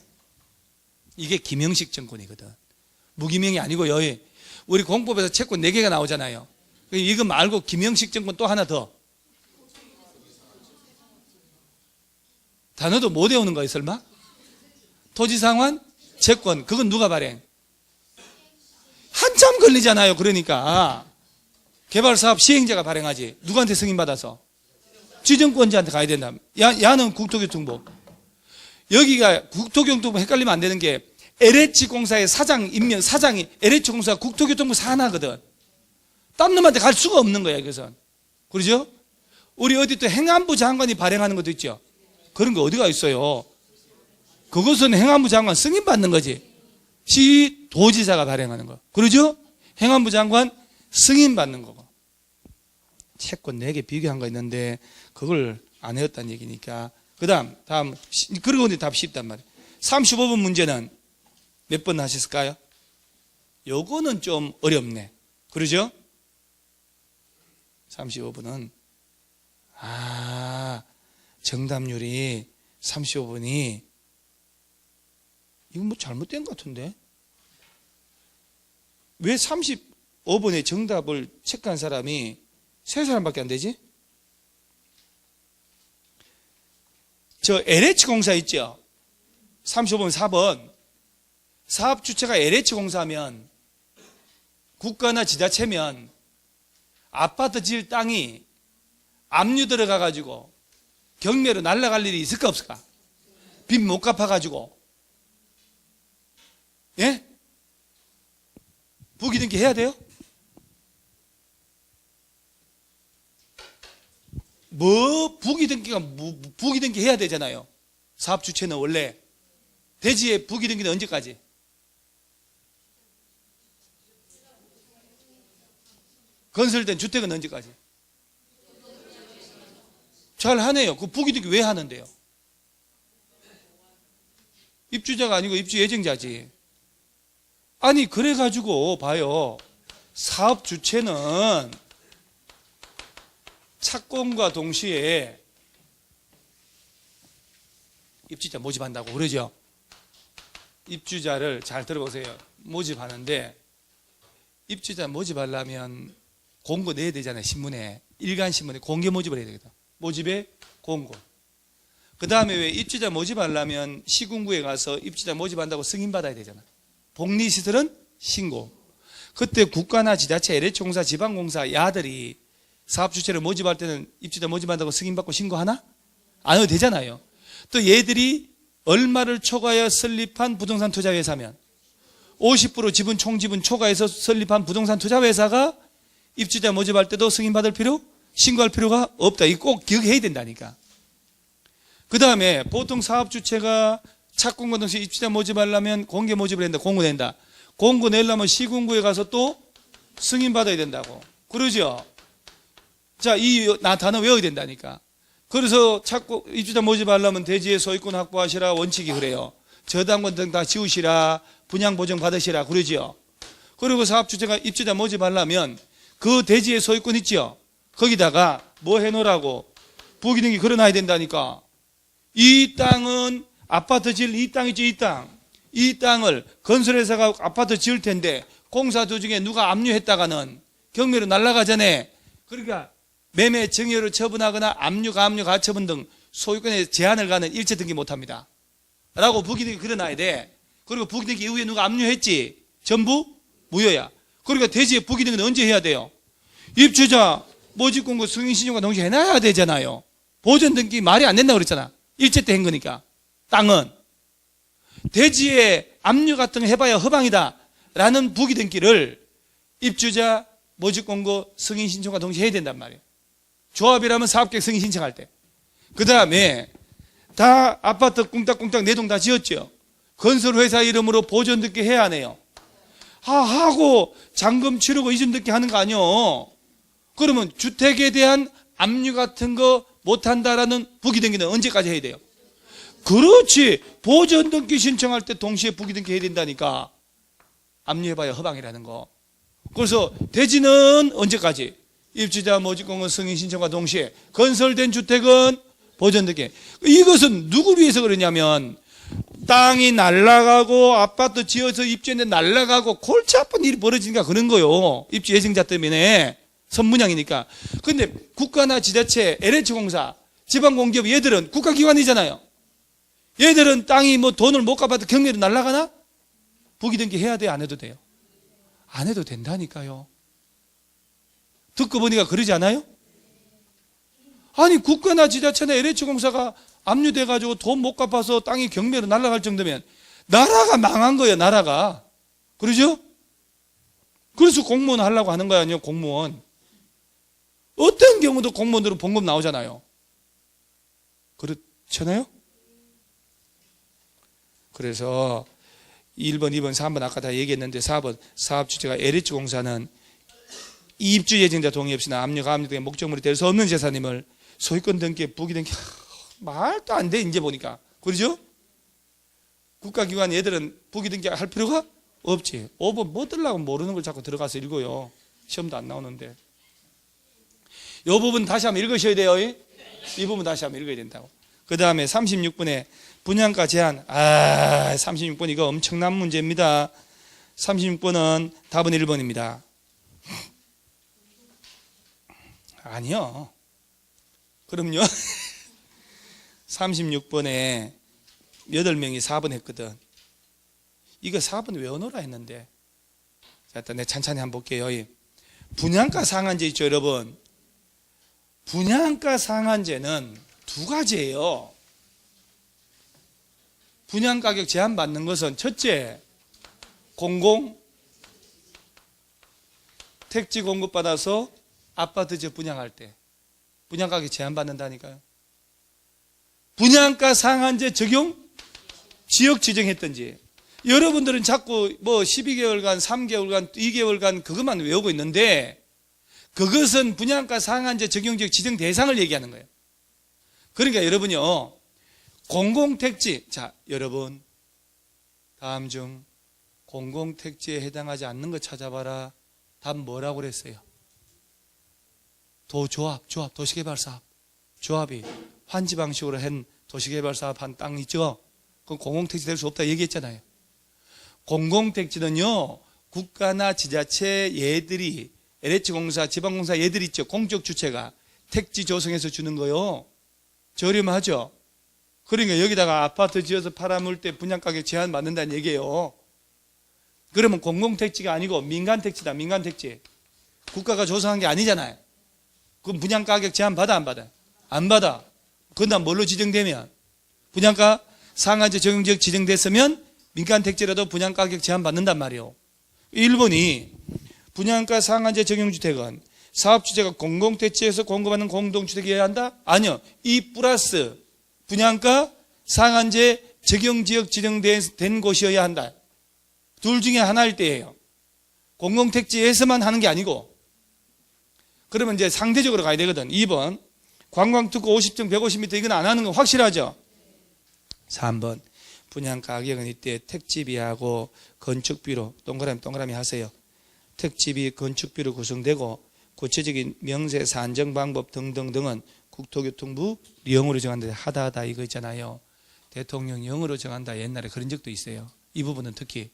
이게 김영식 정권이거든. 무기명이 아니고요. 우리 공법에서 채권 4개가 나오잖아요. 이거 말고 김영식 정권 또 하나 더. 단어도 못 외우는 거예요 설마? 토지상환 채권. 그건 누가 발행? 한참 걸리잖아요. 그러니까 개발사업 시행자가 발행하지. 누구한테 승인받아서? 지정권자한테 가야 된다. 야는 국토교통부. 여기가 국토교통부 헷갈리면 안 되는 게 LH공사의 사장이 LH공사 국토교통부 산하거든. 딴 놈한테 갈 수가 없는 거야. 그래서 그러죠? 우리 어디 또 행안부 장관이 발행하는 것도 있죠. 그런 거 어디가 있어요? 그것은 행안부 장관 승인받는 거지. 시도지사가 발행하는 거. 그러죠? 행안부 장관 승인받는 거고. 채권 4개 비교한 거 있는데 그걸 안 외웠다는 얘기니까. 다음 그러고 답 쉽단 말이에요. 35번 문제는 몇 번 하셨을까요? 요거는 좀 어렵네. 그러죠? 35번은 정답률이 35번이 이건 뭐 잘못된 것 같은데? 왜 35번의 정답을 체크한 사람이 3사람밖에 안 되지? 저 LH공사 있죠? 35번 4번. 사업 주체가 LH공사면 국가나 지자체면 아파트 지을 땅이 압류 들어가가지고 경매로 날아갈 일이 있을까 없을까? 빚 못 갚아가지고 예? 부기등기 해야 돼요? 부기등기 해야 되잖아요. 사업 주체는 원래. 대지의 부기등기는 언제까지? 건설된 주택은 언제까지? 잘 하네요. 그 부기등기 왜 하는데요? 입주자가 아니고 입주 예정자지. 아니 그래가지고 봐요. 사업 주체는 착공과 동시에 입주자 모집한다고 그러죠. 입주자를 잘 들어보세요. 모집하는데 입주자 모집하려면 공고 내야 되잖아요. 신문에. 일간신문에 공개 모집을 해야 되거든. 모집에 공고. 그 다음에 왜 입주자 모집하려면 시군구에 가서 입주자 모집한다고 승인받아야 되잖아. 복리시설은 신고. 그때 국가나 지자체, LH공사, 지방공사 야들이 사업 주체를 모집할 때는 입주자 모집한다고 승인받고 신고하나? 안 해도 되잖아요. 또 얘들이 얼마를 초과하여 설립한 부동산 투자회사면 50% 지분 총지분 초과해서 설립한 부동산 투자회사가 입주자 모집할 때도 승인받을 필요? 신고할 필요가 없다. 이거 꼭 기억해야 된다니까. 그 다음에 보통 사업 주체가 착공과 동시에 입주자 모집하려면 공개 모집을 한다. 공고 낸다. 공고 내려면 시군구에 가서 또 승인받아야 된다고. 그러죠? 자, 이 단어 외워야 된다니까. 그래서 자꾸 입주자 모집하려면 대지의 소유권 확보하시라 원칙이 그래요. 저당권 등 다 지우시라, 분양보증 받으시라 그러지요. 그리고 사업주체가 입주자 모집하려면 그 대지의 소유권 있죠. 거기다가 뭐 해놓으라고 부기등기 걸어놔야 된다니까. 이 땅은 아파트 지을 이 땅 있죠, 이 땅. 이 땅을 건설회사가 아파트 지을 텐데 공사 도중에 누가 압류했다가는 경매로 날아가잖아요. 그러니까 매매 증여를 처분하거나 압류, 가압류, 가처분 등 소유권에 제한을 가는 일체 등기 못합니다. 라고 부기등기 걸어놔야 돼. 그리고 부기등기 이후에 누가 압류했지? 전부 무효야. 그러니까 대지의 부기등기는 언제 해야 돼요? 입주자 모집공고 승인신청과 동시에 해놔야 되잖아요. 보존등기 말이 안 된다고 그랬잖아. 일제 때 한 거니까. 땅은 대지에 압류 같은 거 해봐야 허방이다 라는 부기등기를 입주자 모집공고 승인신청과 동시에 해야 된단 말이에요. 조합이라면 사업계획 승인신청할 때. 그 다음에 다 아파트 꿍딱꿍딱 네 동 다 지었죠. 건설회사 이름으로 보존등기 해야 하네요. 하고 잔금 치르고 이전등기 하는 거 아니요. 그러면 주택에 대한 압류 같은 거 못한다라는 부기등기는 언제까지 해야 돼요? 그렇지. 보존등기 신청할 때 동시에 부기등기 해야 된다니까. 압류해봐야 허방이라는 거. 그래서 대지는 언제까지? 입주자 모집공고 승인 신청과 동시에. 건설된 주택은 보존등기. 이것은 누구를 위해서 그러냐면 땅이 날아가고 아파트 지어서 입주했는데 날아가고 골치 아픈 일이 벌어지니까 그런 거요. 입주 예정자 때문에. 선분양이니까. 근데 국가나 지자체, LH공사, 지방공기업 얘들은 국가기관이잖아요. 얘들은 땅이 뭐 돈을 못 갚아도 경매로 날아가나? 부기등기 해야 돼요? 안 해도 돼요? 안 해도 된다니까요. 듣고 보니까 그러지 않아요? 아니 국가나 지자체나 LH공사가 압류돼가지고 돈 못 갚아서 땅이 경매로 날아갈 정도면 나라가 망한 거예요. 나라가. 그러죠? 그래서 공무원 하려고 하는 거 아니에요? 공무원. 어떤 경우도 공무원들은 봉급 나오잖아요. 그렇잖아요? 그래서 1번, 2번, 3번 아까 다 얘기했는데 4번 사업주체가 LH공사는 입주 예정자 동의 없이나 압류, 가압류 등의 목적물이 될 수 없는 재산임을 소유권 등기, 부기등기 말도 안 돼 이제 보니까. 그러죠? 국가기관 얘들은 부기등기 할 필요가 없지. 5번 뭐 들라고 모르는 걸 자꾸 들어가서 읽어요. 시험도 안 나오는데. 이 부분 다시 한번 읽으셔야 돼요. 이 부분 다시 한번 읽어야 된다고. 그 다음에 36분에 분양가 제한. 36번 이거 엄청난 문제입니다. 36번은 답은 1번입니다. 아니요. 그럼요. 36번에 8명이 4번 했거든. 이거 4번 외워놓으라 했는데. 자, 일단 내가 찬찬히 한번 볼게요. 분양가 상한제 있죠, 여러분. 분양가 상한제는 두 가지예요. 분양가격 제한받는 것은 첫째, 공공 택지 공급받아서 아파트 지역 분양할 때 분양가격 제한받는다니까요. 분양가 상한제 적용 지역 지정했든지. 여러분들은 자꾸 뭐 12개월간, 3개월간, 2개월간 그것만 외우고 있는데 그것은 분양가 상한제 적용지역 지정 대상을 얘기하는 거예요. 그러니까 여러분요, 공공택지, 자 여러분 다음 중 공공택지에 해당하지 않는 거 찾아봐라. 답 뭐라고 그랬어요? 조합, 도시개발사업. 조합이 환지 방식으로 한 도시개발사업 한 땅 있죠? 그건 공공택지 될 수 없다 얘기했잖아요. 공공택지는요, 국가나 지자체 얘들이, LH공사, 지방공사 얘들 있죠. 공적 주체가 택지 조성해서 주는 거요. 저렴하죠? 그러니까 여기다가 아파트 지어서 팔아먹을 때 분양가격 제한 받는다는 얘기예요. 그러면 공공택지가 아니고 민간택지다, 민간택지. 국가가 조성한 게 아니잖아요. 그럼 분양가격 제한 받아, 안 받아? 안 받아. 그건 뭘로 지정되면? 분양가 상한제 적용지역 지정됐으면 민간택지라도 분양가격 제한 받는단 말이에요. 1번이 분양가 상한제 적용주택은 사업주체가 공공택지에서 공급하는 공동주택이어야 한다? 아니요. 이 플러스 분양가 상한제 적용지역 지정된 곳이어야 한다. 둘 중에 하나일 때예요. 공공택지에서만 하는 게 아니고. 그러면 이제 상대적으로 가야 되거든. 2번 관광특구 50층 150m 이건 안 하는 거 확실하죠? 3번 분양가 가격은 이때 택지비하고 건축비로 동그라미 하세요. 택지비 건축비로 구성되고 구체적인 명세 산정 방법 등등등은 국토교통부 령으로 정한다. 하다 이거 있잖아요. 대통령령으로 정한다. 옛날에 그런 적도 있어요. 이 부분은 특히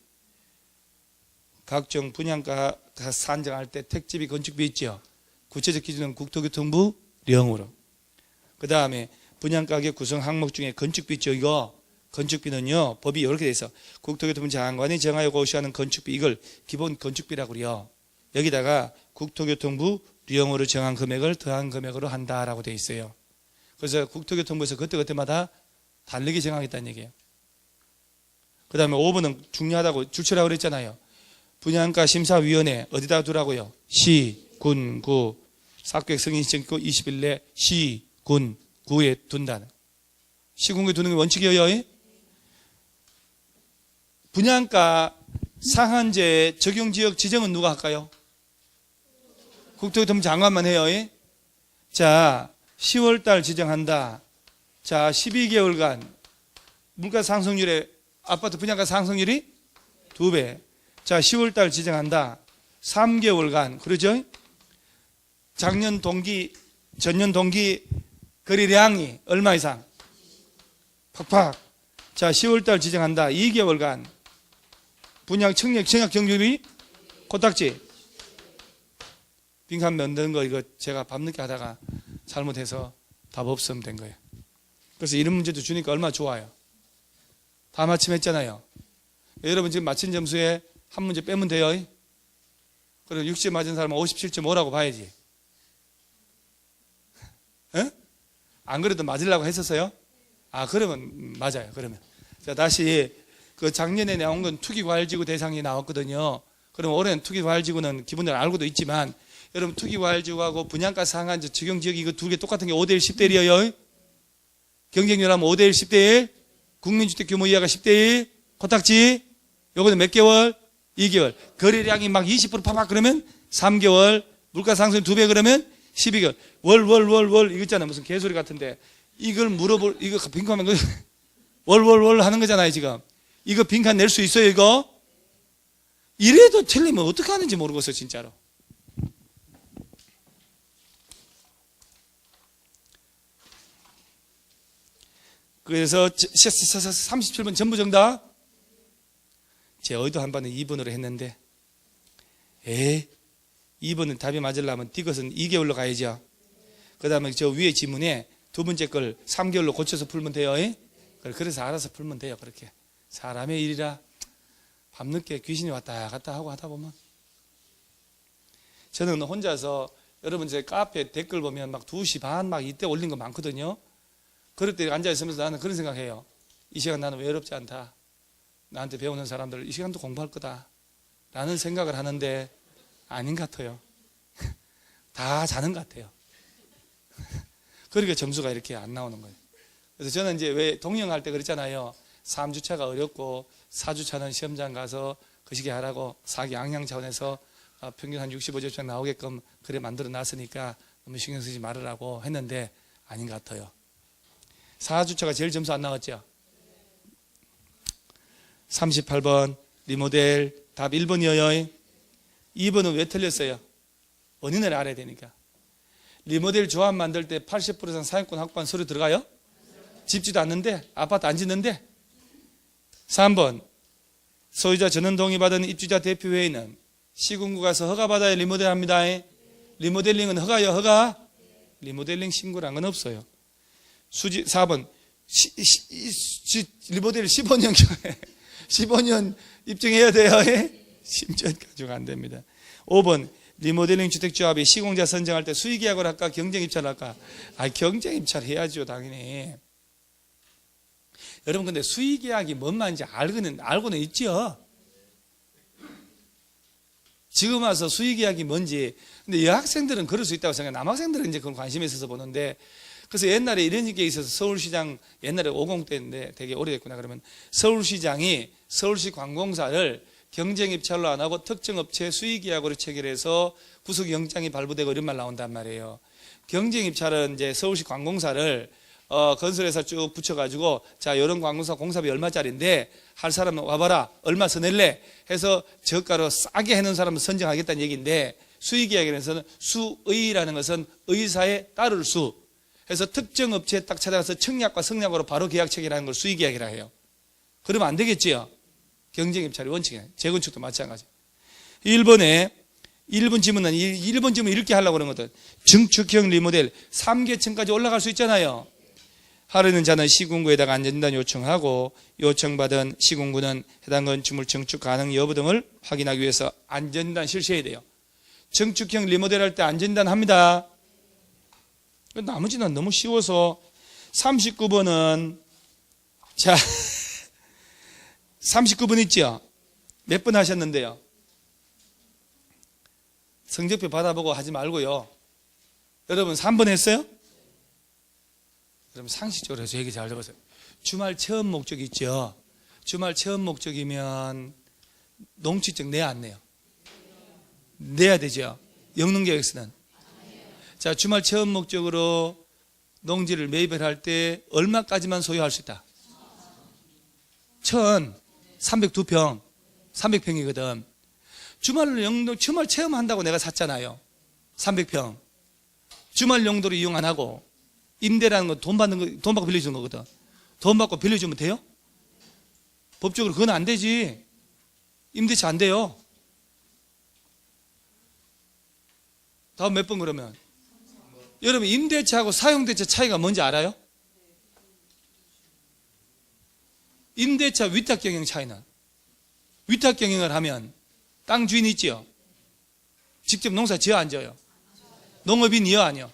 각종 분양가 산정할 때 택지비 건축비 있죠. 구체적 기준은 국토교통부 령으로. 그 다음에 분양가격 구성 항목 중에 건축비 있죠. 이거 건축비는요 법이 이렇게 돼 있어. 국토교통부 장관이 정하여 고시하는 건축비 이걸 기본 건축비라고 그래요. 여기다가 국토교통부 령으로 정한 금액을 더한 금액으로 한다라고 돼 있어요. 그래서 국토교통부에서 그때마다 다르게 정하겠다는 얘기예요. 그 다음에 5번은 중요하다고 줄치라고 그랬잖아요. 분양가 심사위원회 어디다 두라고요? 시, 군, 구. 사업계획 승인 신청 20일 내 시, 군, 구에 둔다는. 시군구에 두는 게 원칙이에요. 분양가 상한제 적용지역 지정은 누가 할까요? 국토교통부 장관만 해요. 자, 10월달 지정한다. 자, 12개월간 물가 상승률에 아파트 분양가 상승률이 2배. 자, 10월달 지정한다. 3개월간 그러죠? 작년 동기, 전년 동기 거래량이 얼마 이상? 팍팍. 자, 10월달 지정한다. 2개월간 분양 청약 정률이 코딱지. 빈칸 만드는 거 이거 제가 밤늦게 하다가 잘못해서 답 없으면 된 거예요. 그래서 이런 문제도 주니까 얼마나 좋아요. 다 맞춤했잖아요. 여러분 지금 맞힌 점수에 한 문제 빼면 돼요. 그럼 60점 맞은 사람은 57.5라고 봐야지. 에? 안 그래도 맞으려고 했었어요? 아, 그러면 맞아요. 그러면. 자, 다시 그 작년에 나온 건 투기과열지구 대상이 나왔거든요. 그럼 올해는 투기과열지구는 기본적으로 알고도 있지만 여러분 투기과열지구하고 분양가 상한제 적용지역이 이거 두 개 똑같은 게 5대1 10대1이에요. 경쟁률 하면 5대1 10대1. 국민주택 규모 이하가 10대1. 코딱지. 요거는 몇 개월? 2개월. 거래량이 막 20% 파박 그러면 3개월. 물가 상승 2배 그러면 12개월. 월 이거 있잖아. 무슨 개소리 같은데. 이걸 물어볼, 이거 빈칸 월 하는 거잖아요, 지금. 이거 빈칸 낼 수 있어요, 이거? 이래도 틀리면 어떻게 하는지 모르겠어, 진짜로. 그래서 37번 전부 정답? 제 어디도 한 번은 2번으로 했는데 2번은 답이 맞으려면 디귿은 2개월로 가야죠. 그 다음에 저 위에 지문에 두 번째 걸 3개월로 고쳐서 풀면 돼요. 그래서 알아서 풀면 돼요. 그렇게 사람의 일이라 밤늦게 귀신이 왔다 갔다 하고 하다 보면. 저는 혼자서 여러분 제 카페 댓글 보면 막 2시 반 막 이때 올린 거 많거든요. 그럴 때 앉아있으면서 나는 그런 생각해요. 이 시간 나는 외롭지 않다. 나한테 배우는 사람들 이 시간도 공부할 거다 라는 생각을 하는데 아닌 것 같아요. 다 자는 것 같아요. 그러니까 점수가 이렇게 안 나오는 거예요. 그래서 저는 이제 왜 동영할 때 그랬잖아요. 3주차가 어렵고 4주차는 시험장 가서 그 시기 하라고 4기 양양 차원에서 평균 한 65점 나오게끔 그래 만들어 놨으니까 너무 신경 쓰지 말으라고 했는데 아닌 것 같아요. 4주차가 제일 점수 안 나왔죠. 38번 리모델 답 1번이에요. 2번은 왜 틀렸어요? 원인을 알아야 되니까. 리모델 조합 만들 때 80% 이상 사용권 확보한 서류 들어가요? 집지도 않는데 아파트 안 짓는데. 3번 소유자 전원 동의받은 입주자 대표회의는 시군구 가서 허가받아야 리모델 합니다. 리모델링은 허가요? 허가? 리모델링 신고란 건 없어요. 4번 리모델 15년 입증해야 돼요. 심지어 가지고 안 됩니다. 5번 리모델링 주택조합이 시공자 선정할 때 수의계약을 할까 경쟁입찰을 할까? 경쟁입찰 해야죠, 당연히. 여러분 근데 수의계약이 뭔 말인지 알고는 있죠. 지금 와서 수의계약이 뭔지. 근데 여학생들은 그럴 수 있다고 생각해요. 남학생들은 이제 그런 관심이 있어서 보는데. 그래서 옛날에 이런 게 있어서 서울시장 옛날에 50대인데 되게 오래됐구나. 그러면 서울시장이 서울시 관공사를 경쟁입찰로 안 하고 특정 업체 수의계약으로 체결해서 구속영장이 발부되고 이런 말 나온단 말이에요. 경쟁입찰은 이제 서울시 관공사를 건설회사 쭉 붙여가지고 자 이런 관공사 공사비 얼마짜리인데 할 사람은 와봐라 얼마 써 낼래 해서 저가로 싸게 해놓은 사람은 선정하겠다는 얘기인데 수의계약에서는 수의라는 것은 의사에 따를 수 해서 특정 업체에 딱 찾아가서 청약과 성약으로 바로 계약 체결하는 걸 수의계약이라 해요. 그러면 안 되겠지요. 경쟁입찰의 원칙이에요. 재건축도 마찬가지. 1번 질문은 1번 질문 이렇게 하려고 그런 거든. 증축형 리모델 3계층까지 올라갈 수 있잖아요. 하려는 자는 시군구에다가 안전진단 요청하고 요청받은 시군구는 해당 건축물 증축 가능 여부 등을 확인하기 위해서 안전진단 실시해야 돼요. 증축형 리모델 할 때 안전진단 합니다. 나머지는 너무 쉬워서 39번은 자 39번 있죠? 몇 번 하셨는데요? 성적표 받아보고 하지 말고요. 여러분 3번 했어요? 그럼 상식적으로 해서 얘기 잘 들어보세요. 주말 체험 목적 있죠? 주말 체험 목적이면 농취증 내야 안 내요? 내야 되죠? 영농계획서는. 자, 주말 체험 목적으로 농지를 매입을 할 때 얼마까지만 소유할 수 있다? 1,302평, 300평이거든. 주말 체험한다고 내가 샀잖아요. 300평. 주말 용도로 이용 안 하고 임대라는 건 돈 받고 빌려주는 거거든. 돈 받고 빌려주면 돼요? 법적으로 그건 안 되지. 임대차 안 돼요. 다음 몇 번 그러면? 여러분 임대차하고 사용대차 차이가 뭔지 알아요? 임대차 위탁경영 차이는 위탁경영을 하면 땅 주인 있지요? 직접 농사 지어 안 지어요? 농업인이요 아니요?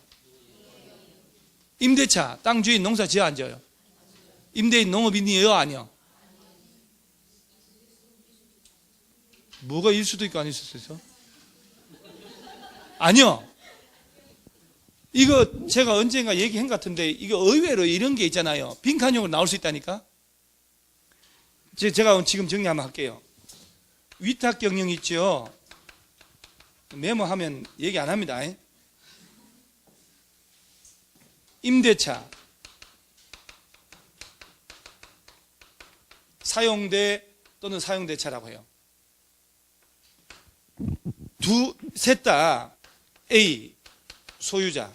임대차 땅 주인 농사 지어 안 지어요? 임대인 농업인이요 아니요? 뭐가 일 수도 있고 아닐 수도 있어? 아니요. 이거 제가 언젠가 얘기한 것 같은데 이거 의외로 이런 게 있잖아요. 빈칸용으로 나올 수 있다니까. 제가 지금 정리 한번 할게요. 위탁경영 있죠. 메모하면 얘기 안 합니다. 임대차, 사용대 또는 사용대차라고 해요. 셋 다 A 소유자,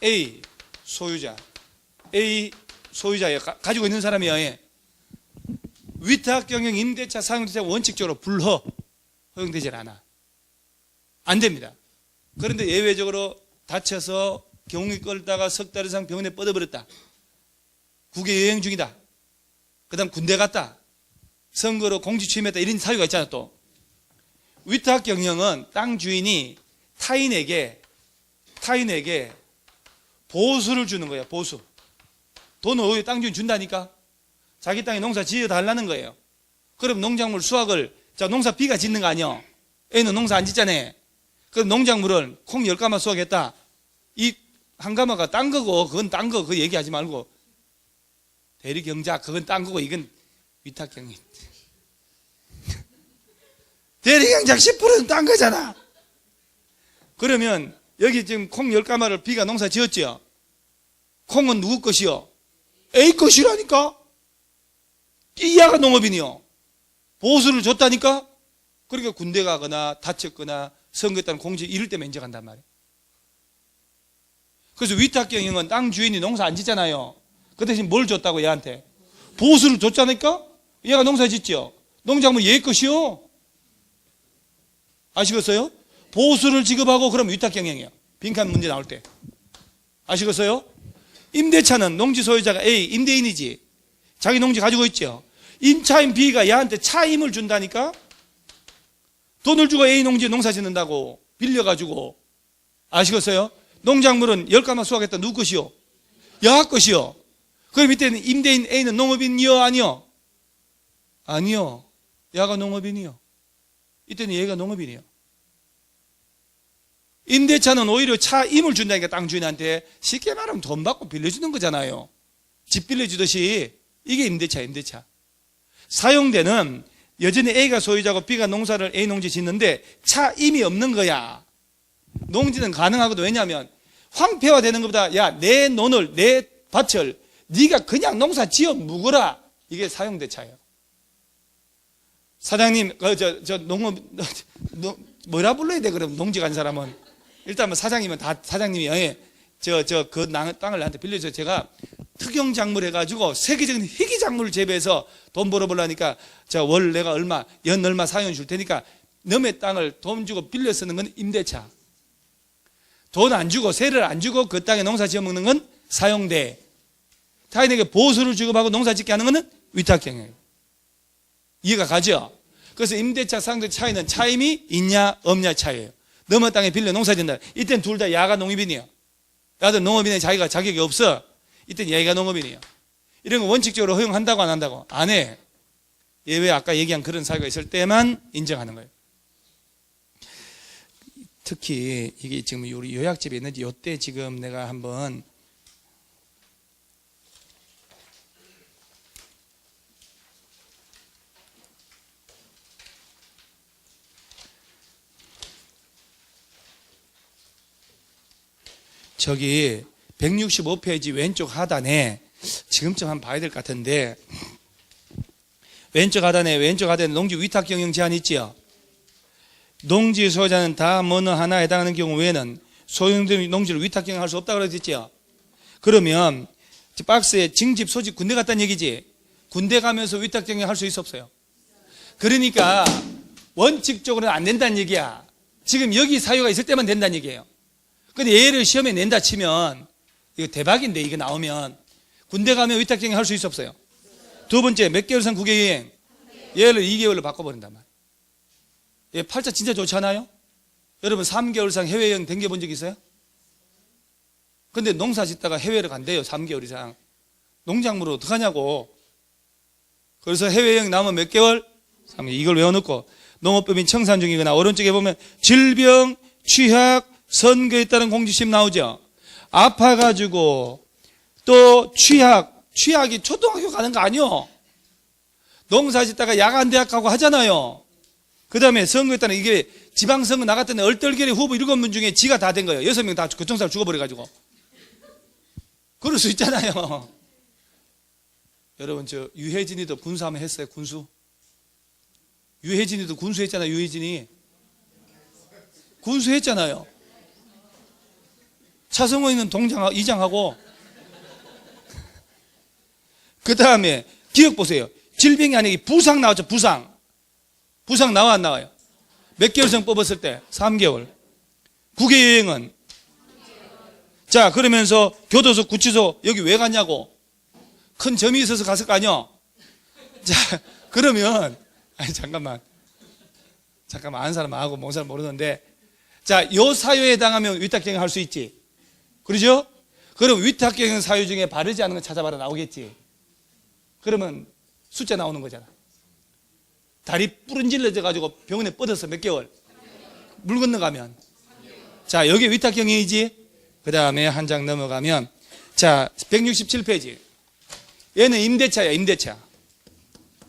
A 소유자, A 소유자예요. 가지고 있는 사람이에요. 위탁경영, 임대차, 사용대차 원칙적으로 허용되지 않아. 안 됩니다. 그런데 예외적으로 다쳐서 경위 끌다가 석 달 이상 병원에 뻗어버렸다. 국외 여행 중이다. 그 다음 군대 갔다. 선거로 공직 취임했다. 이런 사유가 있잖아 또. 위탁경영은 땅 주인이 타인에게 보수를 주는 거예요. 보수. 돈을 오히려 땅 주인 준다니까. 자기 땅에 농사 지어 달라는 거예요. 그럼 농작물 수확을 자 농사 B가 짓는 거 아니요? A는 농사 안 짓잖아요. 그럼 농작물을 콩 10가마 수확했다. 이 한 가마가 딴 거고 그건 딴 거 그거 얘기하지 말고 대리경작 그건 딴 거고 이건 위탁경영. 대리경작 10%는 딴 거잖아. 그러면 여기 지금 콩 10가마를 B가 농사 지었죠. 콩은 누구 것이요? A 것이라니까. 이하가 농업인이요. 보수를 줬다니까. 그러니까 군대 가거나 다쳤거나 선거했다는 공직 이럴 때 면제간단 말이에요. 그래서 위탁경영은 땅 주인이 농사 안 짓잖아요. 그 대신 뭘 줬다고 얘한테? 보수를 줬자니까. 얘가 농사 짓죠. 농작물 얘 것이요. 아시겠어요? 보수를 지급하고 그럼 위탁경영이에요. 빈칸 문제 나올 때. 아시겠어요? 임대차는 농지 소유자가 A, 임대인이지. 자기 농지 가지고 있죠. 임차인 B가 얘한테 차임을 준다니까. 돈을 주고 A 농지에 농사 짓는다고 빌려가지고. 아시겠어요? 농작물은 10가마 수확했다. 누구 것이요? 야 것이요. 그럼 이때는 임대인 A는 농업인이요 아니요? 아니요. 야가 농업인이요. 이때는 얘가 농업인이요. 임대차는 오히려 차임을 준다니까. 땅 주인한테. 쉽게 말하면 돈 받고 빌려주는 거잖아요. 집 빌려주듯이. 이게 임대차. 사용대는 여전히 A가 소유자고 B가 농사를 A 농지 짓는데 차임이 없는 거야. 농지는 가능하거든. 왜냐하면 황폐화되는 것보다 야, 내 논을, 내 밭을 네가 그냥 농사 지어 묵어라. 이게 사용대차예요. 사장님, 저 농업, 뭐라 불러야 돼, 그럼 농지 간 사람은? 일단 뭐 사장님은 다, 사장님이, 그 땅을 나한테 빌려줘. 제가 특용작물 해가지고 세계적인 희귀작물을 재배해서 돈 벌어보려니까 월 내가 얼마, 연 얼마 사용 줄 테니까 너의 땅을 돈 주고 빌려 쓰는 건 임대차. 돈 안 주고, 세를 안 주고 그 땅에 농사 지어 먹는 건 사용대. 타인에게 보수를 주고받고 농사 짓게 하는 것은 위탁경영이에요. 이해가 가죠? 그래서 임대차, 사용대차 차이는 차임이 있냐 없냐 차이예요. 너의 땅에 빌려 농사 짓는다. 이때는 둘 다 야가 농업인이에요. 야들 농업인에 자기가 자격이 없어. 이때는 얘가 농업인이에요. 이런 거 원칙적으로 허용한다고 안 한다고? 안 해. 예외 아까 얘기한 그런 사유가 있을 때만 인정하는 거예요. 특히 이게 지금 우리 요약집에 있는지 요때 지금 내가 한번 저기 165페이지 왼쪽 하단에 지금쯤 한번 봐야 될 것 같은데 왼쪽 하단에 농지 위탁 경영 제한 있지요. 농지 소유자는 다 어느 하나에 해당하는 경우 외에는 소유된 농지를 위탁 경영할 수 없다고 그러셨죠. 그러면 박스에 징집, 소집, 군대 갔다는 얘기지. 군대 가면서 위탁 경영할 수 있어 없어요? 그러니까 원칙적으로는 안 된다는 얘기야. 지금 여기 사유가 있을 때만 된다는 얘기예요. 근데 얘를 시험에 낸다 치면 이거 대박인데, 이거 나오면 군대 가면 위탁 경영 할 수 있어 없어요? 두 번째, 몇 개월 이상 국외여행? 얘를 2개월로 바꿔버린단 말이에요. 얘 팔자 진짜 좋지 않아요? 여러분 3개월 이상 해외여행 댕겨본 적 있어요? 근데 농사 짓다가 해외를 간대요. 3개월 이상. 농작물을 어떡하냐고. 그래서 해외여행 나오면 몇 개월? 3개월. 이걸 외워놓고 농업법인 청산 중이거나 오른쪽에 보면 질병, 취약, 선거에 따른 공지심 나오죠. 아파가지고 또 취약이 초등학교 가는 거 아니요. 농사 짓다가 야간 대학 가고 하잖아요. 그 다음에 선거에 따른 이게 지방선거 나갔더니 얼떨결에 후보 7분 중에 지가 다 된 거예요. 6명 다 교통사고 죽어버려가지고. 그럴 수 있잖아요. 여러분 저 유해진이도 군수 한번 했어요. 군수. 유해진이도 군수했잖아요. 유해진이. 군수했잖아요. 차성호이는 이장하고 그 다음에 기억 보세요. 질병이 아니고 부상 나왔죠. 부상 나와 안 나와요? 몇 개월 전 뽑았을 때? 3개월. 국외여행은? 자, 그러면서 교도소, 구치소 여기 왜 갔냐고. 큰 점이 있어서 갔을 거 아니야? 자, 그러면 잠깐만 아는 사람 하고 모르는 사람 모르는데, 자, 요 사유에 해당하면 위탁경영 할 수 있지. 그러죠? 그럼 위탁경영 사유 중에 바르지 않은 거 찾아봐라 나오겠지. 그러면 숫자 나오는 거잖아. 다리 뿌른질러져 가지고 병원에 뻗어서 몇 개월? 물 건너가면. 자, 여기 위탁경영이지. 그 다음에 한 장 넘어가면, 자, 167페이지. 얘는 임대차야, 임대차.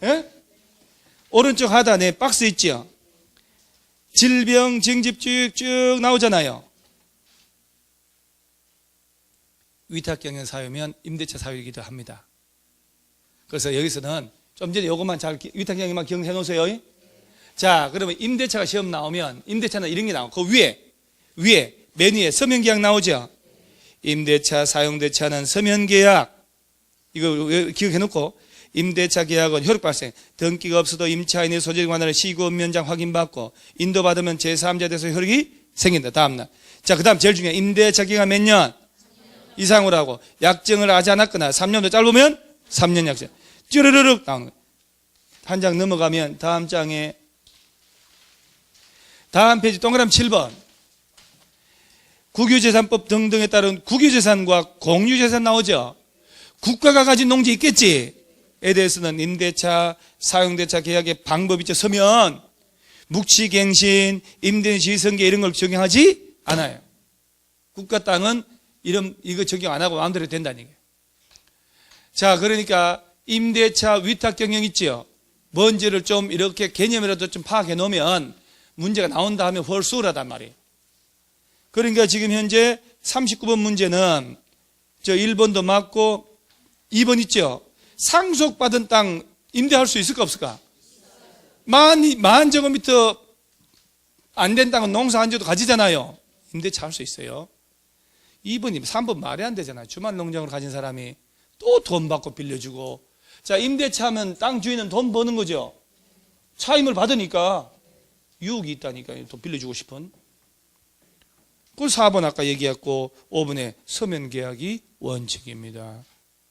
예? 오른쪽 하단에 박스 있죠? 질병, 징집 쭉 나오잖아요. 위탁경영 사유면 임대차 사유이기도 합니다. 그래서 여기서는 좀 전에 요것만 잘 위탁경영만 기억해 놓으세요. 자, 그러면 임대차가 시험 나오면 임대차는 이런 게 나오고 그 위에 맨 위에 서면계약 나오죠. 임대차, 사용대차는 서면계약. 이거 기억해 놓고 임대차 계약은 효력 발생. 등기가 없어도 임차인의 소재 관할을 시급 면장 확인받고 인도받으면 제3자에 대해서 효력이 생긴다. 다음날. 자, 그 다음 제일 중요한 임대차 기간 몇 년 이상으로 하고 약정을 하지 않았거나 3년도 짧으면 3년 약정. 쭈르르륵 나오는 거예요. 한 장 넘어가면 다음 장에 다음 페이지 동그라미 7번 국유재산법 등등에 따른 국유재산과 공유재산 나오죠. 국가가 가진 농지 있겠지. 에 대해서는 임대차, 사용대차 계약의 방법이죠. 서면, 묵시갱신, 임대시설계 이런 걸 적용하지 않아요. 국가 땅은 이거 적용 안 하고 마음대로 된다는 얘기예요. 자, 그러니까 임대차 위탁 경영 있지요. 뭔지를 좀 이렇게 개념이라도 좀 파악해 놓으면 문제가 나온다 하면 훨 수월하단 말이에요. 그러니까 지금 현재 39번 문제는 저 1번도 맞고 2번 있죠. 상속받은 땅 임대할 수 있을까 없을까? 만 제곱미터 안 된 땅은 농사 안 지어도 가지잖아요. 임대차 할 수 있어요. 2번이 3번 말이 안 되잖아요. 주말 농장을 가진 사람이 또 돈 받고 빌려주고. 자, 임대차 하면 땅 주인은 돈 버는 거죠. 차임을 받으니까 유혹이 있다니까, 또 빌려주고 싶은. 그 4번 아까 얘기했고 5번에 서면 계약이 원칙입니다.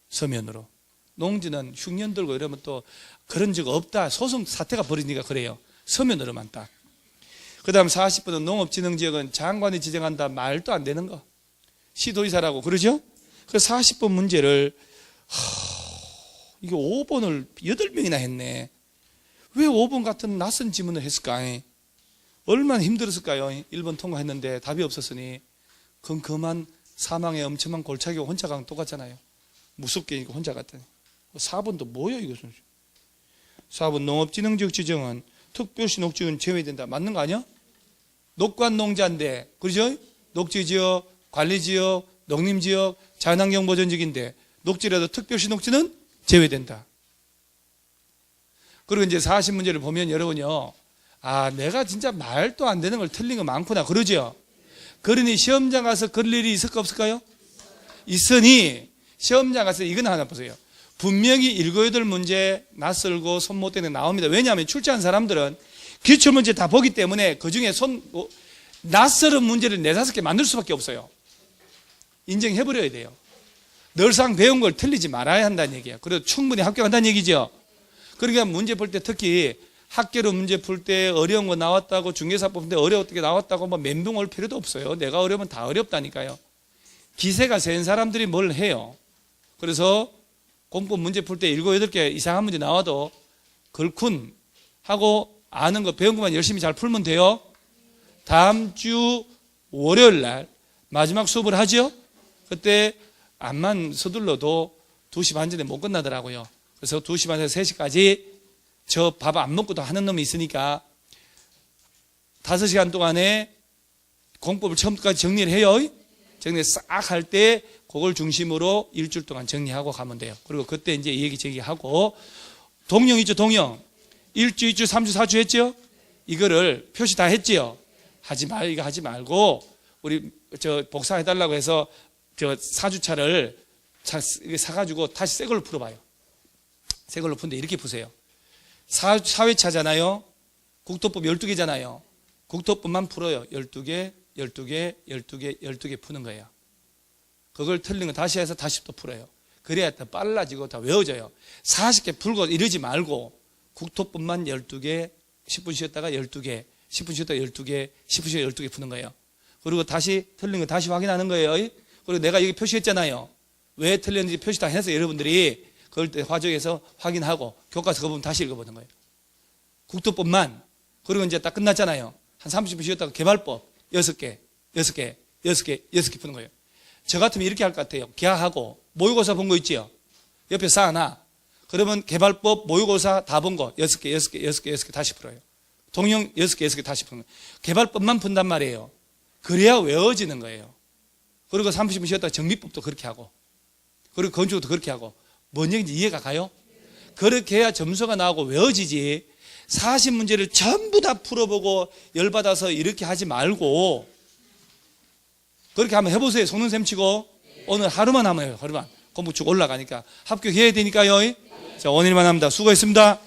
서면으로. 농지는 흉년 들고 이러면 또 그런 적 없다. 소송 사태가 벌어지니까 그래요. 서면으로만 딱. 그 다음 40번은 농업진흥지역은 장관이 지정한다. 말도 안 되는 거. 시도지사라고 그러죠? 그 40번 문제를 이게 5번을 8명이나 했네. 왜 5번 같은 낯선 지문을 했을까? 얼마나 힘들었을까요? 1번 통과했는데 답이 없었으니 그만 사망의 엄청난 골짜기가 혼자 가면 똑같잖아요. 무섭게 혼자 갔더니. 4번도 뭐야 이것은. 4번 농업진흥지역 지정은 특별시 녹지는 제외된다. 맞는 거 아니야? 녹관농자인데, 그렇죠? 녹지지역, 관리지역, 농림지역, 자연환경보전지역인데 녹지라도 특별시 녹지는 제외된다. 그리고 이제 40문제를 보면 여러분요, 내가 진짜 말도 안 되는 걸 틀린 거 많구나 그러죠? 그러니 시험장 가서 그럴 일이 있을까 없을까요? 있으니 시험장 가서 이건 하나 보세요. 분명히 7, 8문제 낯설고 손 못 대는 게 나옵니다. 왜냐하면 출제한 사람들은 기출문제 다 보기 때문에 그중에 낯설은 문제를 4, 5개 만들 수밖에 없어요. 인정해버려야 돼요. 늘상 배운 걸 틀리지 말아야 한다는 얘기예요. 그래도 충분히 합격한다는 얘기죠. 그러니까 문제 풀 때 특히 학교로 문제 풀 때 어려운 거 나왔다고, 중개사법 때 어려웠게 나왔다고 뭐 멘붕 올 필요도 없어요. 내가 어려우면 다 어렵다니까요. 기세가 센 사람들이 뭘 해요. 그래서 공법 문제 풀 때 7, 8개 이상한 문제 나와도 걸큰 하고 아는 거 배운 것만 열심히 잘 풀면 돼요. 다음 주 월요일 날 마지막 수업을 하죠. 그때 암만 서둘러도 2시 반 전에 못 끝나더라고요. 그래서 2시 반에서 3시까지 저 밥 안 먹고도 하는 놈이 있으니까 5시간 동안에 공법을 처음까지 정리를 해요. 정리 싹 할 때 그걸 중심으로 일주일 동안 정리하고 가면 돼요. 그리고 그때 이제 얘기 제기하고, 동영 있죠, 동영. 1주, 2주, 3주, 4주 했죠? 이거를 표시 다 했지요? 이거 하지 말고, 우리 복사해달라고 해서 4주차를 사가지고 다시 새 걸로 풀어봐요. 새 걸로 푸는데 이렇게 푸세요. 4회차잖아요. 국토법 12개잖아요. 국토법만 풀어요. 12개, 12개, 12개, 12개 푸는 거예요. 그걸 틀린 거 다시 해서 다시 또 풀어요. 그래야 더 빨라지고 더 외워져요. 40개 풀고 이러지 말고 국토법만 12개, 10분 쉬었다가 12개, 10분 쉬었다가 12개, 10분 쉬었다가 12개 푸는 거예요. 그리고 다시 틀린 거 다시 확인하는 거예요. 그리고 내가 여기 표시했잖아요. 왜 틀렸는지 표시 다 해서 여러분들이 그럴 때 화적에서 확인하고 교과서 그거 보면 다시 읽어보는 거예요. 국토법만. 그리고 이제 딱 끝났잖아요. 한 30분 쉬었다가 개발법 6개, 6개, 6개, 6개 푸는 거예요. 저 같으면 이렇게 할 것 같아요. 계약하고 모의고사 본 거 있지요? 옆에 쌓아놔. 그러면 개발법, 모의고사 다 본 거 6개, 6개, 6개, 6개 다시 풀어요. 동영 6개, 6개 다시 푸는 거예요. 개발법만 푼단 말이에요. 그래야 외워지는 거예요. 그리고 30분 쉬었다가 정비법도 그렇게 하고, 그리고 건축도 그렇게 하고. 뭔 얘기인지 이해가 가요? 그렇게 해야 점수가 나오고 외워지지. 40문제를 전부 다 풀어보고 열받아서 이렇게 하지 말고 그렇게 한번 해보세요. 속는셈 치고. 오늘 하루만 하면 해요. 하루만. 공부 쭉 올라가니까 합격해야 되니까요. 자, 오늘만 합니다. 수고했습니다.